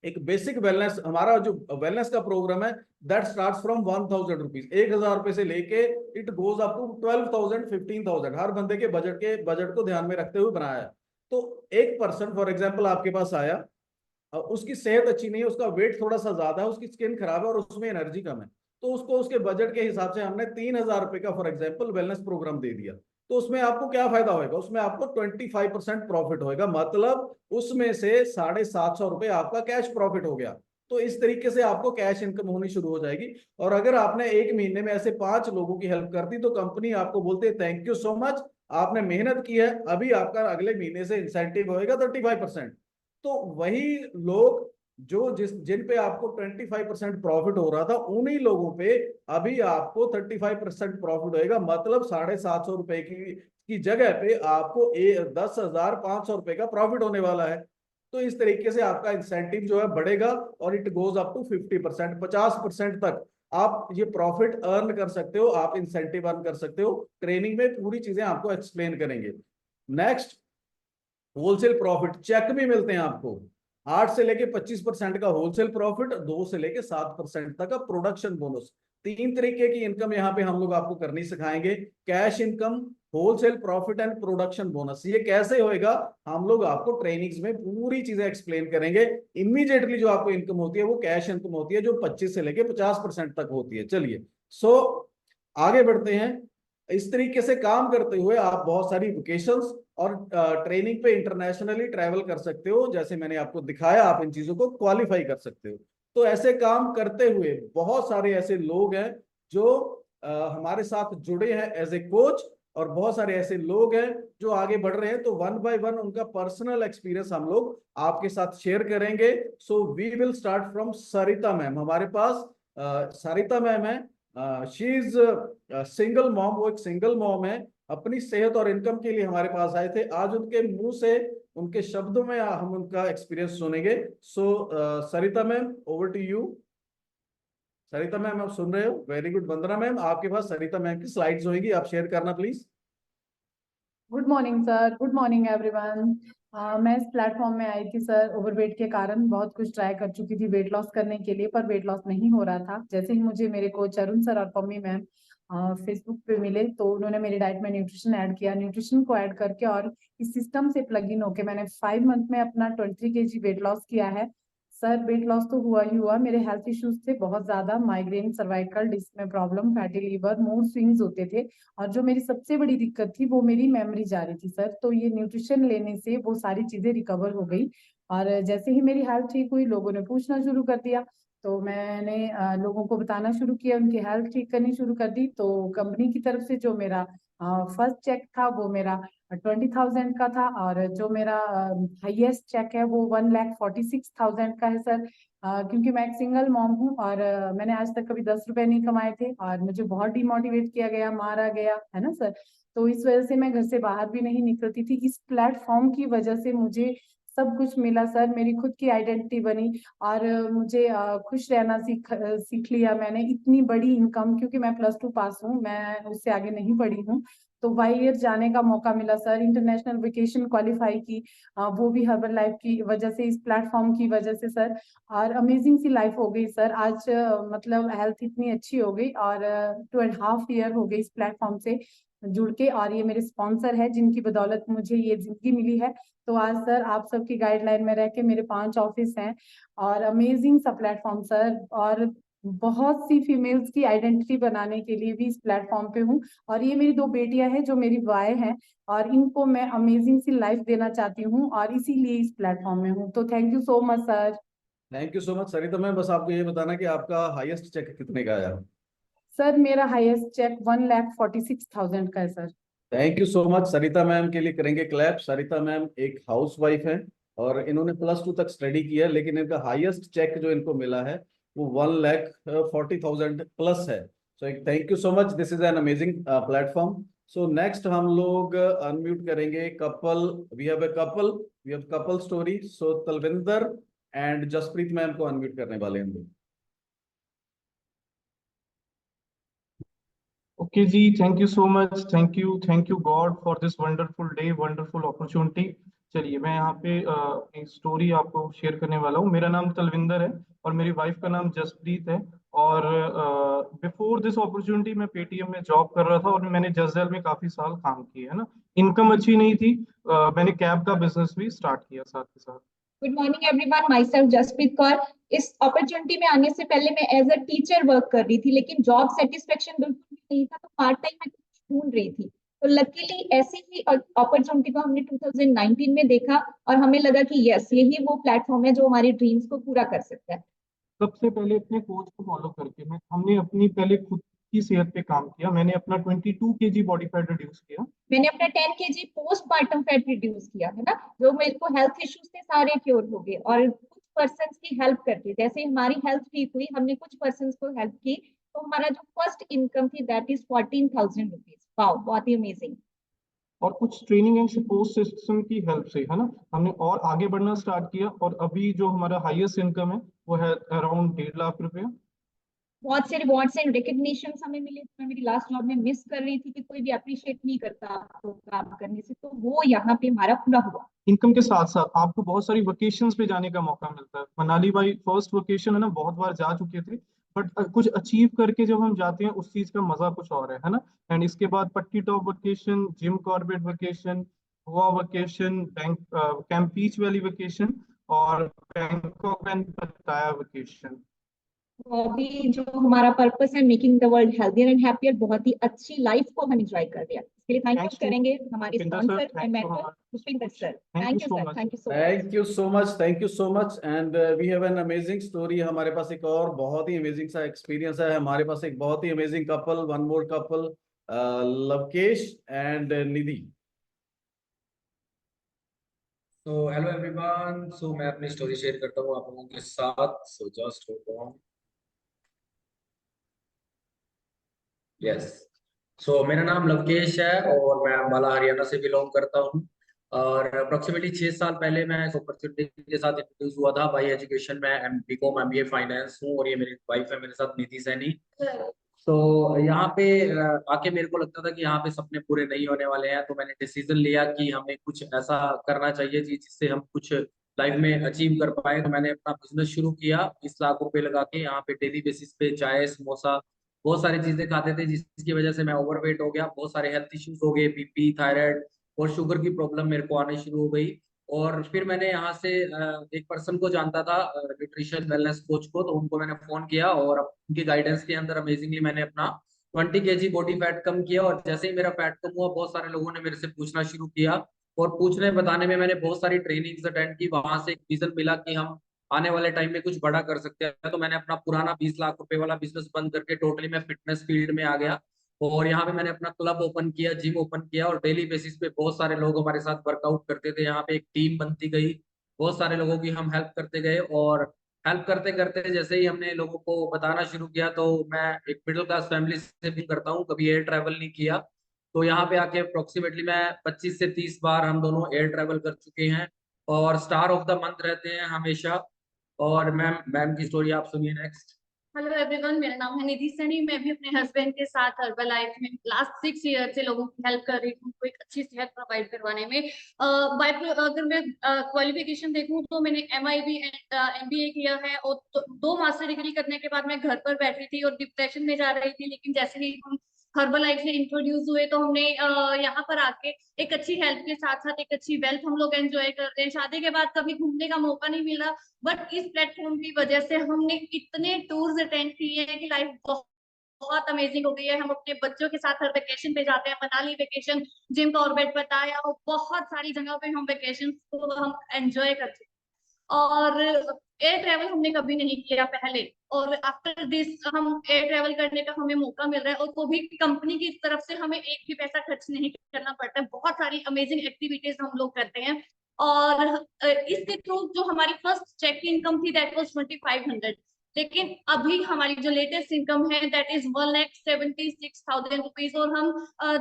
एक बेसिक वेलनेस, हमारा जो वेलनेस का प्रोग्राम है दैट स्टार्ट फ्रॉम 1000 रुपीज, 1000 रुपए से लेके इट गोज अप टू 12,000, 15,000, हर बंदे के बजट को ध्यान में रखते हुए बनाया है। तो एक पर्सन फॉर एग्जाम्पल आपके पास आया, उसकी सेहत अच्छी नहीं है, उसका वेट थोड़ा सा ज्यादा है, उसकी स्किन खराब है और उसमें एनर्जी कम है, तो उसको उसके बजट के हिसाब से हमने 3,000 रुपए का फॉर एग्जाम्पल वेलनेस प्रोग्राम दे दिया। तो उसमें आपको क्या फायदा होगा? उसमें आपको 25% प्रॉफिट होगा, मतलब उसमें से 750 रुपए आपका कैश प्रॉफिट हो गया। तो इस तरीके से आपको कैश इनकम होनी शुरू हो जाएगी। और अगर आपने एक महीने में ऐसे 5 लोगों की हेल्प कर दी तो कंपनी आपको बोलते है थैंक यू सो मच, आपने मेहनत की है, अभी आपका अगले महीने से इंसेंटिव होएगा 35%। तो वही लोग जो जिन पे आपको 25% प्रॉफिट हो रहा था, उन्हीं लोगों पे अभी आपको 35% प्रॉफिट होएगा, मतलब 750 रुपए की जगह पे आपको 10,500 रुपए का प्रॉफिट होने वाला है। तो इस तरीके से आपका इंसेंटिव जो है बढ़ेगा और इट गोज अप टू 50%, 50% तक आप ये प्रॉफिट अर्न कर सकते हो, आप इंसेंटिव अर्न कर सकते हो। ट्रेनिंग में पूरी चीजें आपको एक्सप्लेन करेंगे। नेक्स्ट, होलसेल प्रॉफिट चेक भी मिलते हैं आपको। 8 से लेके 25% का होलसेल प्रॉफिट, 2 से लेके 7% तक का प्रोडक्शन बोनस। 3 तरीके की इनकम यहाँ पे हम लोग आपको करनी सिखाएंगे। Cash income, wholesale profit and production bonus. ये कैसे होएगा हम लोग आपको ट्रेनिंग्स में पूरी चीजें एक्सप्लेन करेंगे। इमीडिएटली जो आपको इनकम होती है वो कैश इनकम होती है, जो 25 से लेके 50% तक होती है। चलिए, सो आगे बढ़ते हैं। इस तरीके से काम करते हुए आप बहुत सारी वोकेशंस और ट्रेनिंग पे इंटरनेशनली ट्रैवल कर सकते हो। जैसे मैंने आपको दिखाया, आप इन चीजों को क्वालिफाई कर सकते हो। तो ऐसे काम करते हुए बहुत सारे ऐसे लोग हैं जो हमारे साथ जुड़े हैं एज ए कोच, और बहुत सारे ऐसे लोग हैं जो आगे बढ़ रहे हैं। तो वन बाय वन उनका पर्सनल एक्सपीरियंस हम लोग आपके साथ शेयर करेंगे। So we will start from Sarita ma'am. हमारे पास सरिता मैम है, शी इज सिंगल मॉम, वो एक सिंगल मॉम है। अपनी सेहत और इनकम के लिए हमारे पास आए थे। आज उनके मुंह से, उनके शब्दों में हम उनका एक्सपीरियंस सुनेंगे। So Sarita ma'am, over to you. Sarita ma'am, आप सुन रहे हो? Very good. वंदना मैम, आपके पास सरिता मैम की स्लाइड्स होगी, आप शेयर करना please. Good morning sir, good morning everyone. मैं इस प्लेटफॉर्म में आई थी सर, ओवरवेट के कारण बहुत कुछ ट्राई कर चुकी थी वेट लॉस करने के लिए, पर वेट लॉस नहीं हो रहा था। जैसे ही मुझे मेरे कोच अरुण सर और पम्मी मैम फेसबुक पे मिले तो उन्होंने मेरी डाइट में न्यूट्रिशन ऐड किया। न्यूट्रिशन को ऐड करके और इस सिस्टम से प्लग इन होके मैंने 5 मंथ में अपना 23 kg वेट लॉस किया है। सर वेट लॉस तो हुआ ही हुआ, मेरे हेल्थ इश्यूज थे बहुत ज्यादा, माइग्रेन, सर्वाइकल डिस्क में problem, fatty liver, mood swings होते थे। और जो मेरी सबसे बड़ी दिक्कत थी वो मेरी मेमोरी जा रही थी सर। तो ये न्यूट्रिशन लेने से वो सारी चीजें रिकवर हो गई। और जैसे ही मेरी हेल्थ ठीक हुई, लोगों ने पूछना शुरू कर दिया, तो मैंने लोगों को बताना शुरू किया, उनकी हेल्थ ठीक करनी शुरू कर दी। तो कंपनी की तरफ से जो मेरा फर्स्ट चेक था वो मेरा 20,000 का था, और जो मेरा हाईएस्ट चेक है वो 1,46,000 का है सर। क्योंकि मैं एक सिंगल मॉम हूँ, और मैंने आज तक कभी 10 रुपए नहीं कमाए थे, और मुझे बहुत डिमोटिवेट किया गया, मारा गया है ना सर। तो इस वजह से मैं घर से बाहर भी नहीं निकलती थी। इस प्लेटफॉर्म की वजह से मुझे सब कुछ मिला सर, मेरी खुद की आइडेंटिटी बनी, और मुझे खुश रहना सीख लिया मैंने। इतनी बड़ी इनकम, क्योंकि मैं +2 पास हूँ, मैं उससे आगे नहीं पढ़ी हूँ, तो वाईएयर जाने का मौका मिला सर, इंटरनेशनल वेकेशन क्वालिफाई की, वो भी हर्बल लाइफ की वजह से, इस प्लेटफॉर्म की वजह से सर। और अमेजिंग सी लाइफ हो गई सर आज, मतलब हेल्थ इतनी अच्छी हो गई, और 2.5 ईयर हो गई इस प्लेटफॉर्म से जुड़ के। और ये मेरे स्पॉन्सर है जिनकी बदौलत मुझे ये जिंदगी मिली है। तो आज सर आप सबकी गाइडलाइन में रह के मेरे 5 ऑफिस हैं, और अमेजिंग सा प्लेटफॉर्म सर। और बहुत सी फीमेल्स की आइडेंटिटी बनाने के लिए भी इस प्लेटफॉर्म पे हूँ। और ये मेरी 2 बेटियां हैं जो मेरी वाय हैं, और इनको मैं अमेजिंग सी लाइफ देना चाहती हूँ, और इसीलिए इस प्लेटफॉर्म में हूँ। तो thank you so much sir. Thank you so much Sarita ma'am. बस आपको ये बताना कि आपका हाईएस्ट चेक कितने का आया? सर मेरा हाईएस्ट चेक 1,46,000 का है sir. Thank you so much. Sarita ma'am के लिए करेंगे क्लैप। सरिता मैम एक हाउस वाइफ है और इन्होंने +2 तक स्टडी किया, लेकिन इनका हाईएस्ट चेक जो इनको मिला है वो 1,40,000 प्लस है। सो एक thank you so much, this is an amazing platform. So next हम लोग अनम्यूट करेंगे couple. We have couple story. So Talwinder and Jaspreet ma'am को अनम्यूट करने वाले हैं हम लोग। Okay, जी, thank you so much. Thank you God for this wonderful day, wonderful opportunity. चलिए, मैं यहाँ पे एक स्टोरी आपको शेयर करने वाला हूँ। मेरा नाम तलविंदर है और मेरी वाइफ का नाम जसप्रीत है। और बिफोर दिस अपॉर्चुनिटी मैं पेटीएम में जॉब कर रहा था, और मैंने जसडैल में काफी साल काम किया है ना। इनकम अच्छी नहीं थी। मैंने कैब का बिजनेस भी स्टार्ट किया साथ के साथ। Good morning everyone, myself Jaspreet Kaur. इस अपॉर्चुनिटी में आने से पहले मैं एज अ टीचर वर्क कर रही थी, लेकिन जॉब सेटिस्फेक्शन बिल्कुल भी नहीं था, तो पार्ट टाइम मैं कुछ ढूंढ रही थी। तो लकीली ऐसी ही अपॉर्चुनिटी को हमने 2019 में देखा, और हमें लगा कि यस, यही वो प्लेटफॉर्म है जो हमारी ड्रीम्स को पूरा कर सकता है। सबसे पहले अपने कोच को फॉलो करके हमने अपनी पहले खुद की सेहत पे काम किया। मैंने अपना 22 kg बॉडी फैट रिड्यूस किया। मैंने अपना 10 kg पोस्टमार्टम फैट रिड्यूस किया है ना। जो मेरे को हेल्थ इश्यूज थे सारे क्योर हो गए, और कुछ पर्सन की हेल्प करके, जैसे हमारी हेल्थ ठीक हुई, हमने कुछ पर्सन को हेल्प की, तो हमारा जो फर्स्ट इनकम थी दैट इज 14,000 रुपीज। वाओ, बहुत ही अमेजिंग। और कुछ ट्रेनिंग एंड सपोर्ट सिस्टम की हेल्प से है ना, हमने और आगे बढ़ना स्टार्ट किया। और अभी जो हमारा हाईएस्ट इनकम है वो है अराउंड 1.5 लाख रुपए। बहुत से रिवॉर्ड्स एंड रिकग्निशन हमें मिले। मैं मेरी लास्ट जॉब में मिस कर रही थी कि कोई भी अप्रिशिएट नहीं करता आपको काम करने से, तो वो यहाँ पे हमारा पूरा हुआ। इनकम के साथ साथ आपको बहुत सारी वेकेशंस पे जाने का मौका मिलता है। मनाली भाई फर्स्ट वेकेशन है ना, बहुत बार जा चुके थे, बट कुछ अचीव करके जब हम जाते हैं उस चीज का मजा कुछ और है ना। एंड इसके बाद Patnitop vacation, Jim Corbett vacation, Goa vacation, बैंक कैंपीच वैली वेकेशन, और बैंकॉक एंड पटाया वेकेशन। तो अभी जो हमारा पर्पस है, making the world healthier and happier, बहुत ही अच्छी लाइफ को हम एंजॉय कर रहे हैं। इसके लिए थैंक यू थैंक्स टू करेंगे हमारे Pinder sir, sponsor and mentor Pushpinder sir. Thank you so sir, much. Thank you so much. Thank you so much, thank you so much. And we have an amazing story. हमारे पास एक और बहुत ही amazing सा experience है। हमारे पास एक बहुत ही amazing couple, one more couple, Lovkesh and Nidhi. तो हेलो एवरीवन। सो मैं अपनी स्टोरी शेयर करता हूँ आप लोगों के साथ। So just hold on. Yes. So मेरा नाम लवकेश है और मैं अम्बाला हरियाणा से बिलोंग करता हूँ। और अप्रोक्सीमेटली 6 साल पहले मैं इस अपॉर्चुनिटी के साथ इंट्रोड्यूस हुआ था। बाई एजुकेशन मैं बीकॉम एमबीए फाइनेंस हूँ, और ये मेरी वाइफ है मेरे साथ, निधि सैनी। तो यहाँ पे आके मेरे को लगता था कि यहाँ पे सपने पूरे नहीं होने वाले हैं, तो मैंने डिसीजन लिया कि हमें कुछ ऐसा करना चाहिए जिससे हम कुछ लाइफ में अचीव कर पाए। तो मैंने अपना बिजनेस शुरू किया 20 लाख रुपए लगा के। यहाँ पे डेली बेसिस पे चाय, समोसा, बहुत सारी चीजें खाते थे, जिसकी वजह से मैं ओवरवेट हो गया। बहुत सारे हेल्थ इश्यूज हो गए, बीपी, थायराइड और शुगर की प्रॉब्लम मेरे को आने शुरू हो गई। और फिर मैंने यहाँ से एक पर्सन को जानता था, न्यूट्रिशन वेलनेस कोच को, तो उनको मैंने फोन किया और उनकी गाइडेंस के अंदर अमेजिंगली मैंने अपना 20 kg बॉडी फैट कम किया। और जैसे ही मेरा फैट कम हुआ, बहुत सारे लोगों ने मेरे से पूछना शुरू किया, और पूछने बताने में मैंने बहुत सारी ट्रेनिंग्स अटेंड की। वहां से एक विजन मिला कि हम आने वाले टाइम में कुछ बड़ा कर सकते हैं। तो मैंने अपना पुराना 20 लाख रुपए वाला बिजनेस बंद करके टोटली मैं फिटनेस फील्ड में आ गया। और यहाँ पे मैंने अपना क्लब ओपन किया, जिम ओपन किया, और डेली बेसिस पे बहुत सारे लोग हमारे साथ वर्कआउट करते थे। यहाँ पे एक टीम बनती गई, बहुत सारे लोगों की हम हेल्प करते गए। और हेल्प करते करते जैसे ही हमने लोगों को बताना शुरू किया, तो मैं एक मिडिल क्लास फैमिली से भी करता हूँ, कभी एयर ट्रैवल नहीं किया। तो यहाँ पे आके अप्रोक्सीमेटली मैं 25 से 30 बार हम दोनों एयर ट्रैवल कर चुके हैं, और स्टार ऑफ द मंथ रहते हैं हमेशा। और मैम मैम की स्टोरी आप सुनिए नेक्स्ट। हेलो एवरीवन, मेरा नाम है निधि सनी। मैं भी अपने हस्बैंड के साथ हर्बल लाइफ में लास्ट 6 ईयर से लोगों की हेल्प कर रही हूँ, उनको एक अच्छी सेहत प्रोवाइड करवाने में। अगर मैं क्वालिफिकेशन देखूँ तो मैंने MIB एंड MBA किया है, और 2 मास्टर डिग्री करने के बाद मैं घर पर बैठी थी और डिप्रेशन में जा रही थी। लेकिन जैसे ही हम हर्बल लाइफ से इंट्रोड्यूस हुए, तो हमने यहाँ पर आके एक अच्छी हेल्थ के साथ साथ एक अच्छी वेल्थ हम लोग एंजॉय करते हैं। शादी के बाद कभी घूमने का मौका नहीं मिला, बट इस प्लेटफॉर्म की वजह से हमने इतने टूर्स अटेंड किए हैं कि लाइफ बहुत अमेजिंग हो गई है। हम अपने बच्चों के साथ हर वेकेशन पे जाते हैं, मनाली वेकेशन, जिम कॉर्बेट बताया, और बहुत सारी जगहों पे हम वेकेशन को हम एंजॉय करते हैं। और एयर ट्रैवल हमने कभी नहीं किया पहले, और आफ्टर दिस हम एयर ट्रैवल करने का हमें मौका मिल रहा है, और वो भी कंपनी की तरफ से हमें एक भी पैसा खर्च नहीं करना पड़ता है। बहुत सारी अमेजिंग एक्टिविटीज हम लोग करते हैं। और इसके थ्रू जो हमारी फर्स्ट चेक इनकम थी दैट वाज 2500, लेकिन अभी हमारी जो लेटेस्ट इनकम है दैट इज 1,76,000 रुपीज। और हम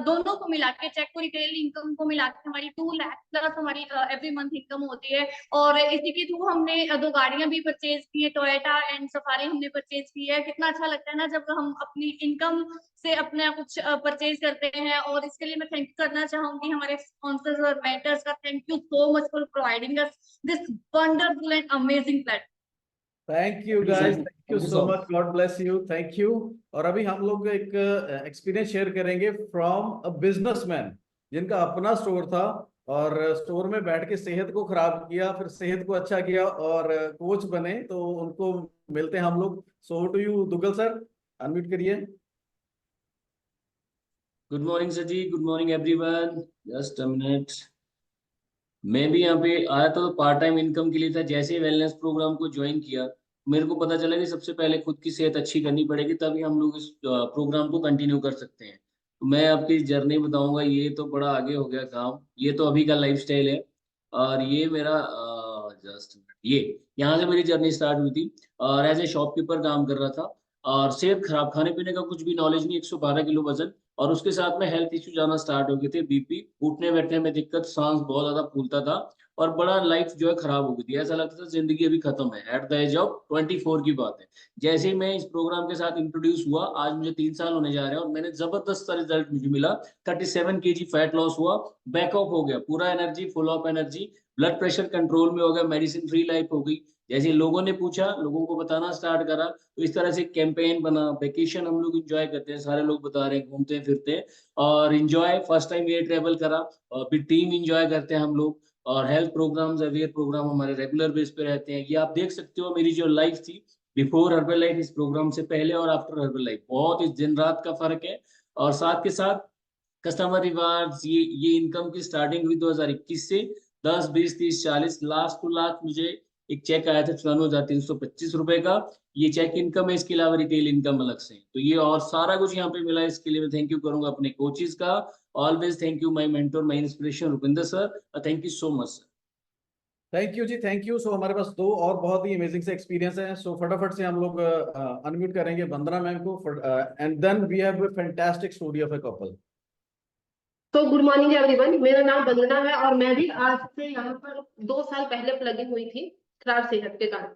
दोनों को मिला के, चेक को रिटेल इनकम को मिला के हमारी 2 लाख प्लस हमारी एवरी मंथ इनकम होती है। और इसी के थ्रू हमने 2 गाड़ियां भी परचेज की है, टोयोटा एंड सफारी हमने परचेज की है। कितना अच्छा लगता है ना जब हम अपनी इनकम से अपना कुछ परचेज करते हैं। और इसके लिए मैं थैंक यू करना चाहूंगी हमारे स्पॉन्सर्स और मेंटर्स का। Thank you so much for providing us this wonderful and amazing platform. Thank you guys, thank you so much, God bless you, thank you. और अभी हम लोग एक एक्सपीरियंस शेयर करेंगे फ्रॉम अ बिजनेसमैन जिनका अपना स्टोर था, और स्टोर में बैठ के सेहत को खराब किया, फिर सेहत को अच्छा किया और कोच बने। तो उनको मिलते हैं हम लोग। So to you Duggal sir, unmute करिए। Good morning sir ji, good morning everyone. Just a minute. मैं भी यहाँ पे आया था तो पार्ट टाइम इनकम के लिए था। जैसे ही वेलनेस प्रोग्राम को ज्वाइन किया, मेरे को पता चला कि सबसे पहले खुद की सेहत अच्छी करनी पड़ेगी, तभी हम लोग इस प्रोग्राम को कंटिन्यू कर सकते हैं। तो मैं आपकी जर्नी बताऊंगा, ये तो बड़ा आगे हो गया काम, ये तो अभी का लाइफस्टाइल है। और ये मेरा जस्ट ये यहाँ से मेरी जर्नी स्टार्ट हुई थी, और एज ए शॉपकीपर काम कर रहा था। और सेहत खराब, खाने पीने का कुछ भी नॉलेज नहीं, 112 किलो वजन, और उसके साथ में हेल्थ इश्यू जाना स्टार्ट हो गए थे, बीपी, उठने बैठने में दिक्कत, सांस बहुत ज्यादा फूलता था, और बड़ा लाइफ जो है खराब हो गई थी। ऐसा लगता था जिंदगी अभी खत्म है। एट द एज ऑफ 24 की बात है। जैसे ही मैं इस प्रोग्राम के साथ इंट्रोड्यूस हुआ, आज मुझे 3 साल होने जा रहे हैं, और मैंने जबरदस्त सा रिजल्ट मुझे मिला। 37 kg फैट लॉस हुआ, बैकअप हो गया, पूरा energy, full of energy, blood pressure control में हो गया, मेडिसिन फ्री लाइफ हो गई। जैसे लोगों ने पूछा, लोगों को बताना स्टार्ट करा, तो इस तरह से कैंपेन बना। वेकेशन हम लोग एंजॉय करते हैं, सारे लोग बता रहे हैं, घूमते हैं फिरते हैं और enjoy. First time air travel करा, और फिर टीम एंजॉय करते हैं हम लोग। और हेल्थ प्रोग्राम्स, अवेयर प्रोग्राम हमारे रेगुलर बेस पे रहते हैं। ये आप देख सकते हो मेरी जो लाइफ थी बिफोर हर्बल लाइफ, इस प्रोग्राम से पहले, और आफ्टर हर्बल लाइफ, बहुत इस दिन रात का फर्क है। और साथ के साथ कस्टमर रिवार्ड्स, ये इनकम की स्टार्टिंग हुई 2021 से। 10, 20, 30, 40, लास्ट टू लास्ट मुझे एक चेक आया था 94,325 रुपए का। ये चेक इनकम है, इसके अलावा रिटेल इनकम अलग से। तो ये और सारा कुछ यहाँ पे मिला है। इसके लिए मैं थैंक यू करूंगा अपने कोचेस का। Always thank you my mentor, my inspiration Rupinder sir. Thank you so much sir. Thank you ji, thank you. So हमारे पास 2 और बहुत ही अमेजिंग से एक्सपीरियंस है। सो फटाफट से हम लोग अनम्यूट करेंगे वंदना मैम को, and then we have a fantastic story of a couple. तो गुड मॉर्निंग एवरीवन, मेरा नाम वंदना है और मैं भी आज से यहाँ पर 2 साल पहले प्लग इन हुई थी खराब सेहत के कारण।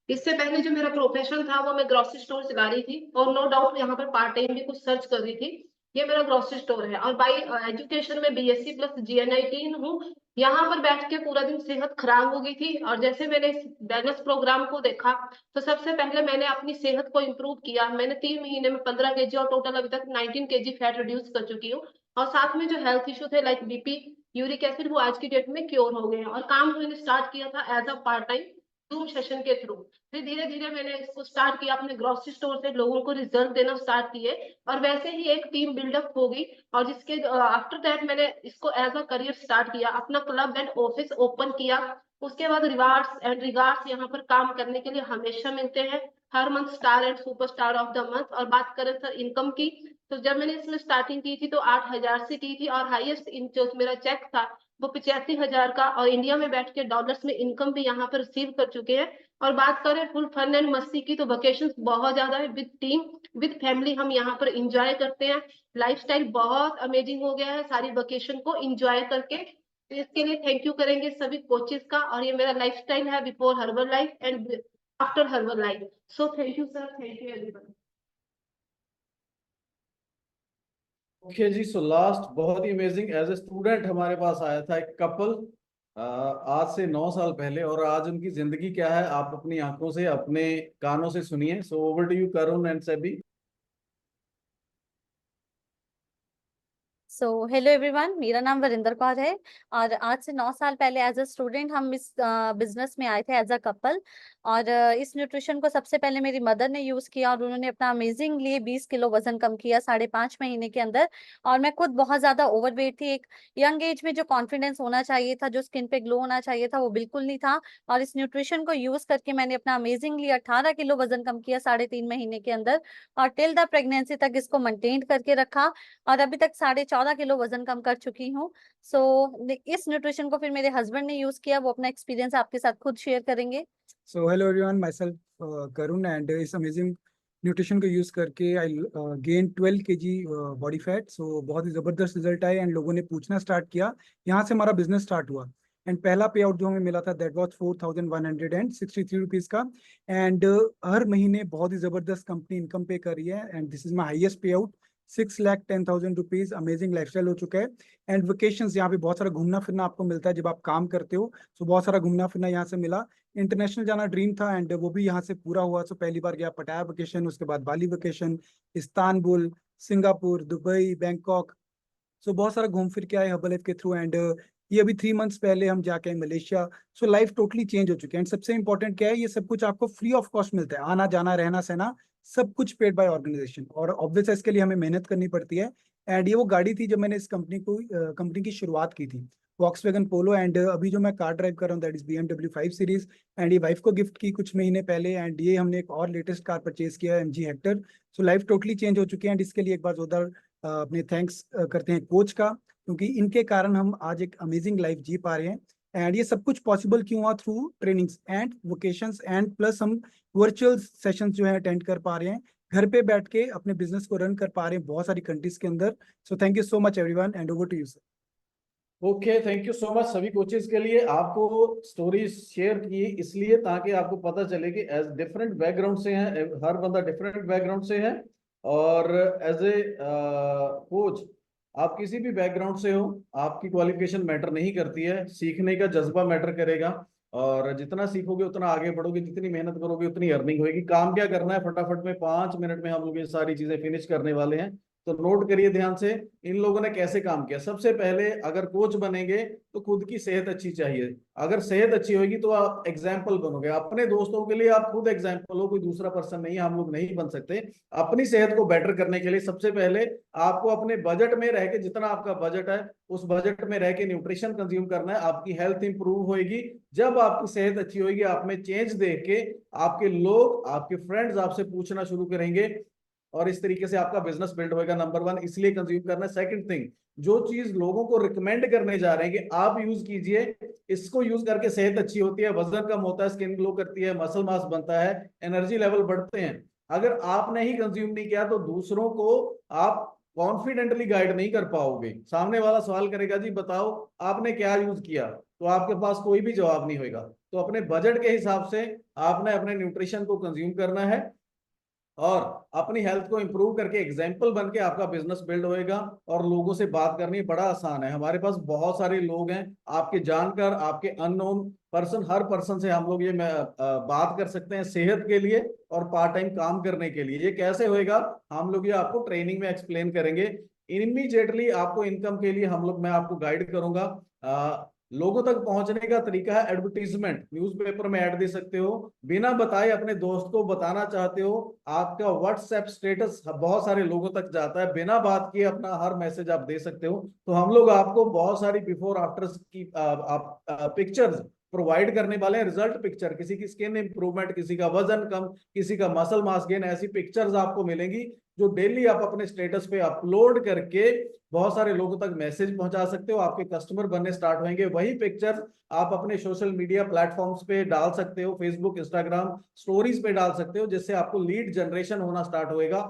इससे पहले जो मेरा प्रोफेशन था वो मैं ग्रोसरी स्टोर चला रही थी, और नो डाउट यहाँ पर पार्ट टाइम भी कुछ सर्च कर रही थी। ये मेरा ग्रोसरी स्टोर है, और बाई एजुकेशन में BSc प्लस GNIT हूँ। यहाँ पर बैठ के पूरा दिन सेहत खराब हो गई थी, और जैसे मैंने इस वेलनेस प्रोग्राम को देखा, तो सबसे पहले मैंने अपनी सेहत को इम्प्रूव किया। मैंने 3 महीने में 15 kg और टोटल अभी तक 19 kg फैट रिड्यूस कर चुकी हूँ। और साथ में जो हेल्थ इश्यू थे लाइक BP, यूरिक एसिड वो आज की डेट में क्योर हो गए हैं। और काम मैंने स्टार्ट किया था as a part time zoom session के थ्रू। फिर धीरे धीरे मैंने इसको स्टार्ट किया, अपने ग्रोसरी स्टोर से लोगों को रिजल्ट देना स्टार्ट किए, और वैसे ही एक टीम बिल्डअप हो गई। और जिसके आफ्टर दैट मैंने इसको एज अ करियर स्टार्ट किया, अपना क्लब एंड ऑफिस ओपन किया। उसके बाद रिवार्ड्स एंड रिगार्ड्स यहाँ पर काम करने के लिए हमेशा मिलते हैं, हर month star and superstar of the month. और बात करें सर इनकम की, तो जब मैंने इसमें स्टार्टिंग की थी तो 8,000 से की थी, और हाईएस्ट जो मेरा चेक था वो 85,000 का, और इंडिया में बैठ के डॉलर्स में इनकम भी यहाँ पर रिसीव कर चुके हैं। और बात करें फुल फन एंड मस्ती की, तो वेकेशन बहुत ज्यादा है, विद टीम विद फैमिली हम यहाँ पर इंजॉय करते हैं। लाइफस्टाइल बहुत अमेजिंग हो गया है सारी वेकेशन को इंजॉय करके। तो इसके लिए थैंक यू करेंगे सभी कोचेस का। और ये मेरा लाइफस्टाइल है before herbal life and after herbal life. So thank you sir, thank you everyone. Okay जी, सो लास्ट बहुत ही अमेजिंग, एज ए स्टूडेंट हमारे पास आया था एक कपल आज से 9 साल पहले, और आज उनकी जिंदगी क्या है आप अपनी आंखों से अपने कानों से सुनिए। So over to you Karun and Sebi. So hello everyone, मेरा नाम वरिंदर कौर है और आज से 9 साल पहले एज अ स्टूडेंट हम इस बिजनेस में आए थे एज अ कपल। और इस न्यूट्रिशन को सबसे पहले मेरी मदर ने यूज किया और उन्होंने अपना अमेजिंगली 20 किलो वजन कम किया 5.5 महीने के अंदर। और मैं खुद बहुत ज्यादा ओवरवेट थी। एक यंग एज में जो कॉन्फिडेंस होना चाहिए था, जो स्किन पे ग्लो होना चाहिए था, वो बिल्कुल नहीं था। और इस न्यूट्रिशन को यूज करके मैंने अपना अमेजिंगली 18 किलो वजन कम किया 3.5 महीने के अंदर, और टिल द प्रेगनेंसी तक इसको मेंटेन करके रखा, और अभी तक 14.5 किलो वजन कम कर चुकी हूँ। सो इस न्यूट्रिशन को फिर मेरे हस्बैंड ने यूज किया, वो अपना एक्सपीरियंस आपके साथ खुद शेयर करेंगे। So hello everyone, myself Karun, and इस अमेजिंग न्यूट्रिशन को यूज करके I gain 12 kg body fat. So बहुत ही जबरदस्त रिजल्ट आए एंड लोगों ने पूछना स्टार्ट किया। यहाँ से हमारा बिजनेस स्टार्ट हुआ एंड पहला पे आउट जो हमें मिला था दैट वाज 4,163 रुपीज का। एंड हर महीने बहुत ही जबरदस्त कंपनी इनकम पे कर रही है and this is my highest पे आउट, 6,10,000 रुपीज। अमेजिंग लाइफस्टाइल हो चुका है। एंड वेकेशंस, यहाँ पे बहुत सारा घूमना फिरना आपको मिलता है जब आप काम करते हो। सो बहुत सारा घूमना फिरना यहाँ से मिला। इंटरनेशनल जाना ड्रीम था एंड वो भी यहाँ से पूरा हुआ। सो पहली बार गया पटाया वेकेशन, उसके बाद Bali vacation, Istanbul, Singapore, Dubai, Bangkok. So बहुत सारा घूम फिर के आए हर्बल लाइफ के थ्रू। एंड ये अभी 3 मंथ्स पहले हम जाके आए Malaysia. So life totally change हो चुकी है। एंड सबसे इंपॉर्टेंट क्या है, ये सब कुछ आपको फ्री ऑफ कॉस्ट मिलता है। आना जाना रहना सहना सब कुछ पेड बाय ऑर्गेनाइजेशन, और ऑब्वियस है इसके लिए हमें मेहनत करनी पड़ती है। एंड ये वो गाड़ी थी जब मैंने इस कंपनी की शुरुआत की थी, वॉक्सवैगन पोलो। एंड अभी जो मैं कार ड्राइव कर रहा हूँ that is BMW 5 series. And ये वाइफ को गिफ्ट की कुछ महीने पहले। एंड ये हमने एक और लेटेस्ट कार परचेज किया है MG हेक्टर। सो लाइफ टोटली चेंज हो चुकी है। एंड इसके लिए एक बार जोरदार अपने थैंक्स करते हैं कोच का, क्योंकि इनके कारण हम आज एक अमेजिंग लाइफ जी पा रहे हैं। एंड ये सब कुछ पॉसिबल क्यों हुआ, through trainings and vocations and plus हम वर्चुअल सेशंस जो है अटेंड कर पा रहे हैं, घर पे बैठ के अपने बिजनेस को रन कर पा रहे हैं बहुत सारी कंट्रीज के अंदर। So thank you so much everyone and over to you sir. Okay, thank you so much सभी कोचेस के लिए। आपको स्टोरी शेयर की इसलिए ताकि आपको पता चले कि एज डिफरेंट बैकग्राउंड से हैं, हर बंदा डिफरेंट बैकग्राउंड से है। और एज ए कोच आप किसी भी बैकग्राउंड से हो, आपकी क्वालिफिकेशन मैटर नहीं करती है, सीखने का जज्बा मैटर करेगा। और जितना सीखोगे उतना आगे बढ़ोगे, जितनी मेहनत करोगे उतनी अर्निंग होगी। काम क्या करना है, फटाफट में 5 मिनट में हम लोग ये सारी चीजें फिनिश करने वाले हैं। तो नोट करिए ध्यान से इन लोगों ने कैसे काम किया। सबसे पहले अगर कोच बनेंगे तो खुद की सेहत अच्छी चाहिए। अगर सेहत अच्छी होगी तो आप एग्जाम्पल बनोगे अपने दोस्तों के लिए, आप खुद एग्जाम्पल हो, कोई दूसरा पर्सन नहीं है। हम लोग नहीं बन सकते। अपनी सेहत को बेटर करने के लिए सबसे पहले आपको अपने बजट में रह के, जितना आपका बजट है उस बजट में रह के न्यूट्रिशन कंज्यूम करना है। आपकी हेल्थ इंप्रूव होगी जब आपकी सेहत अच्छी होगी। आप में चेंज देख के आपके लोग, आपके फ्रेंड्स आपसे पूछना शुरू करेंगे और इस तरीके से आपका बिजनेस बिल्ड होएगा। नंबर 1 इसलिए कंज्यूम करना है। सेकंड थिंग, जो चीज लोगों को रिकमेंड करने जा रहे हैं कि आप यूज कीजिए, इसको यूज करके सेहत अच्छी होती है, वजन कम होता है, स्किन ग्लो करती है, मसल मास बनता है, एनर्जी लेवल बढ़ते हैं। अगर आपने ही कंज्यूम नहीं किया तो दूसरों को आप कॉन्फिडेंटली गाइड नहीं कर पाओगे। सामने वाला सवाल करेगा जी बताओ आपने क्या यूज किया, तो आपके पास कोई भी जवाब नहीं होगा। तो अपने बजट के हिसाब से आपने अपने न्यूट्रिशन को कंज्यूम करना है और अपनी हेल्थ को इंप्रूव करके एग्जाम्पल बन के आपका बिजनेस बिल्ड होएगा। और लोगों से बात करनी बड़ा आसान है। हमारे पास बहुत सारे लोग हैं, आपके जानकार, आपके अननोन पर्सन, हर पर्सन से हम लोग ये बात कर सकते हैं सेहत के लिए और पार्ट टाइम काम करने के लिए। ये कैसे होएगा हम लोग ये आपको ट्रेनिंग में एक्सप्लेन करेंगे। इमीडिएटली आपको इनकम के लिए मैं आपको गाइड करूंगा। लोगों तक पहुंचने का तरीका है एडवर्टीजमेंट, न्यूज़पेपर में ऐड दे सकते हो, बिना बताए अपने दोस्त को बताना चाहते हो, आपका व्हाट्सएप स्टेटस बहुत सारे लोगों तक जाता है, बिना बात किए अपना हर मैसेज आप दे सकते हो। तो हम लोग आपको बहुत सारी बिफोर आफ्टर की पिक्चर्स प्रोवाइड करने वाले हैं, रिजल्ट पिक्चर, किसी की स्किन इंप्रूवमेंट, किसी का वजन कम, किसी का मसल मास गेन, ऐसी पिक्चर्स आपको मिलेंगी जो डेली आप अपने स्टेटस पे अपलोड करके बहुत सारे लोगों तक मैसेज पहुंचा सकते हो, आपके कस्टमर बनने स्टार्ट होंगे। वही पिक्चर्स आप अपने सोशल मीडिया प्लेटफॉर्म्स पे डाल सकते हो, फेसबुक, इंस्टाग्राम स्टोरीज पे डाल सकते हो, जिससे आपको लीड जनरेशन होना स्टार्ट होएगा।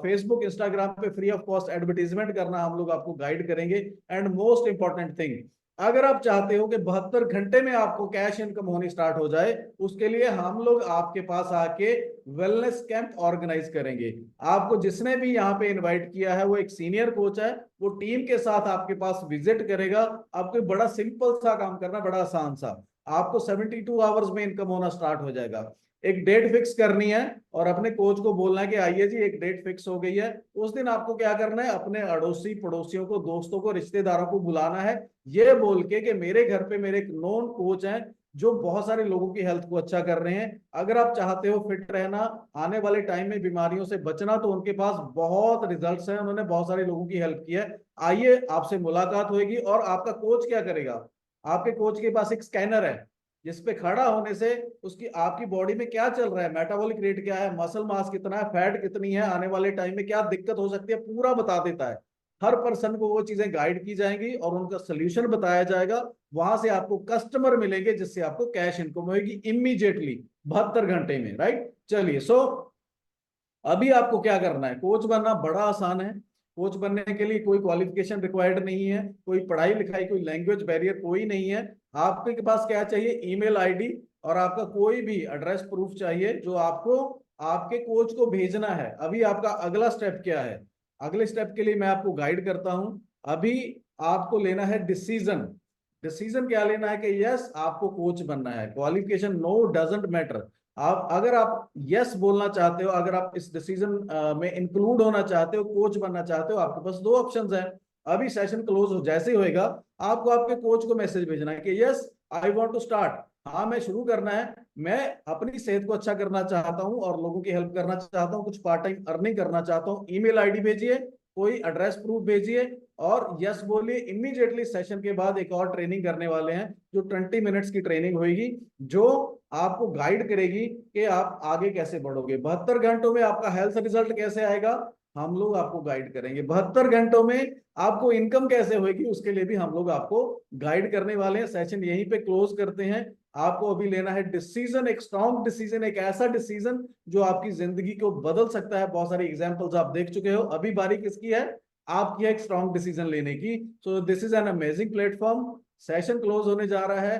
फेसबुक, इंस्टाग्राम पे फ्री ऑफ कॉस्ट एडवर्टीजमेंट करना हम लोग आपको गाइड करेंगे। एंड मोस्ट इंपॉर्टेंट थिंग, अगर आप चाहते हो कि 72 घंटे में आपको कैश इनकम होनी स्टार्ट हो जाए, उसके लिए हम लोग आपके पास आके वेलनेस कैंप ऑर्गेनाइज करेंगे। आपको जिसने भी यहाँ पे इनवाइट किया है वो एक सीनियर कोच है, वो टीम के साथ आपके पास विजिट करेगा। आपको बड़ा सिंपल सा काम करना, बड़ा आसान सा, आपको 72 आवर्स में इनकम होना स्टार्ट हो जाएगा। एक डेट फिक्स करनी है और अपने कोच को बोलना है कि आइए जी एक डेट फिक्स हो गई है। उस दिन आपको क्या करना है, अपने अड़ोसी पड़ोसियों को, दोस्तों को, रिश्तेदारों को बुलाना है, ये बोल के कि मेरे घर पे मेरे एक नोन कोच हैं जो बहुत सारे लोगों की हेल्थ को अच्छा कर रहे हैं। अगर आप चाहते हो फिट रहना, आने वाले टाइम में बीमारियों से बचना, तो उनके पास बहुत रिजल्ट्स हैं, उन्होंने बहुत सारे लोगों की हेल्प की है। आइए, आपसे मुलाकात होगी। और आपका कोच क्या करेगा, आपके कोच के पास एक स्कैनर है जिसपे खड़ा होने से उसकी आपकी बॉडी में क्या चल रहा है, मेटाबॉलिक रेट क्या है, मसल मास कितना है, फैट कितनी है, आने वाले टाइम में क्या दिक्कत हो सकती है, पूरा बता देता है। हर पर्सन को वो चीजें गाइड की जाएंगी और उनका सोल्यूशन बताया जाएगा। वहां से आपको कस्टमर मिलेंगे जिससे आपको कैश इनकम होगी इमीडिएटली 72 घंटे में, राइट। चलिए, सो अभी आपको क्या करना है, कोच बनना बड़ा आसान है। कोच बनने के लिए कोई क्वालिफिकेशन रिक्वायर्ड नहीं है, कोई पढ़ाई लिखाई, कोई लैंग्वेज बैरियर कोई नहीं है। आपके पास क्या चाहिए, ईमेल आईडी और आपका कोई भी एड्रेस प्रूफ चाहिए जो आपको आपके कोच को भेजना है। अभी आपका अगला स्टेप क्या है, अगले स्टेप के लिए मैं आपको गाइड करता हूं। अभी आपको लेना है डिसीजन। डिसीजन क्या लेना है कि यस आपको कोच बनना है, क्वालिफिकेशन नो डजंट मैटर। आप अगर आप यस बोलना चाहते हो, अगर आप इस डिसीजन में इंक्लूड होना चाहते हो, कोच बनना चाहते हो, आपके पास दो ऑप्शंस हैं। अभी सेशन क्लोज हो जैसे ही होएगा, आपको आपके कोच को मैसेज भेजना है कि yes I want to start, हाँ मैं शुरू करना है, मैं अपनी सेहत को अच्छा करना चाहता हूं और लोगों की हेल्प करना चाहता हूं, कुछ पार्ट टाइम अर्निंग करना चाहता हूं। ईमेल आईडी भेजिए, कोई एड्रेस प्रूफ भेजिए और यस बोलिए। इमीडिएटली सेशन के बाद एक और ट्रेनिंग करने वाले हैं जो 20 मिनट्स की ट्रेनिंग होगी, जो आपको गाइड करेगी कि आप आगे कैसे बढ़ोगे। 72 घंटों में आपका हेल्थ रिजल्ट कैसे आएगा, हम लोग आपको गाइड करेंगे। 72 घंटों में आपको इनकम कैसे होगी, उसके लिए भी हम लोग आपको गाइड करने वाले हैं। सेशन यहीं पे क्लोज करते हैं। आपको अभी लेना है डिसीजन, एक स्ट्रॉन्ग डिसीजन, एक ऐसा डिसीजन जो आपकी जिंदगी को बदल सकता है। बहुत सारी एग्जांपल्स आप देख चुके हो, अभी बारी किसकी है, आपकी एक स्ट्रॉन्ग डिसीजन लेने की। So this is an amazing platform. Session close होने जा रहा है,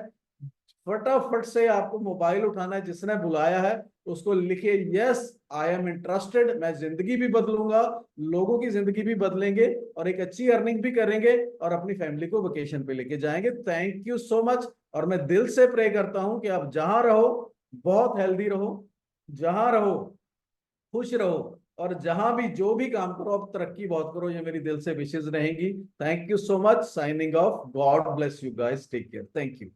फटाफट से आपको मोबाइल उठाना है, जिसने बुलाया है उसको लिखिए यस आई एम इंटरेस्टेड, मैं जिंदगी भी बदलूंगा, लोगों की जिंदगी भी बदलेंगे और एक अच्छी अर्निंग भी करेंगे और अपनी फैमिली को वेकेशन पे लेके जाएंगे। Thank you so much. और मैं दिल से प्रे करता हूं कि आप जहां रहो बहुत हेल्दी रहो, जहां रहो खुश रहो, और जहां भी जो भी काम करो आप तरक्की बहुत करो, ये मेरी दिल से विशेष रहेंगी। Thank you so much. Signing off. God bless you guys, take care, thank you.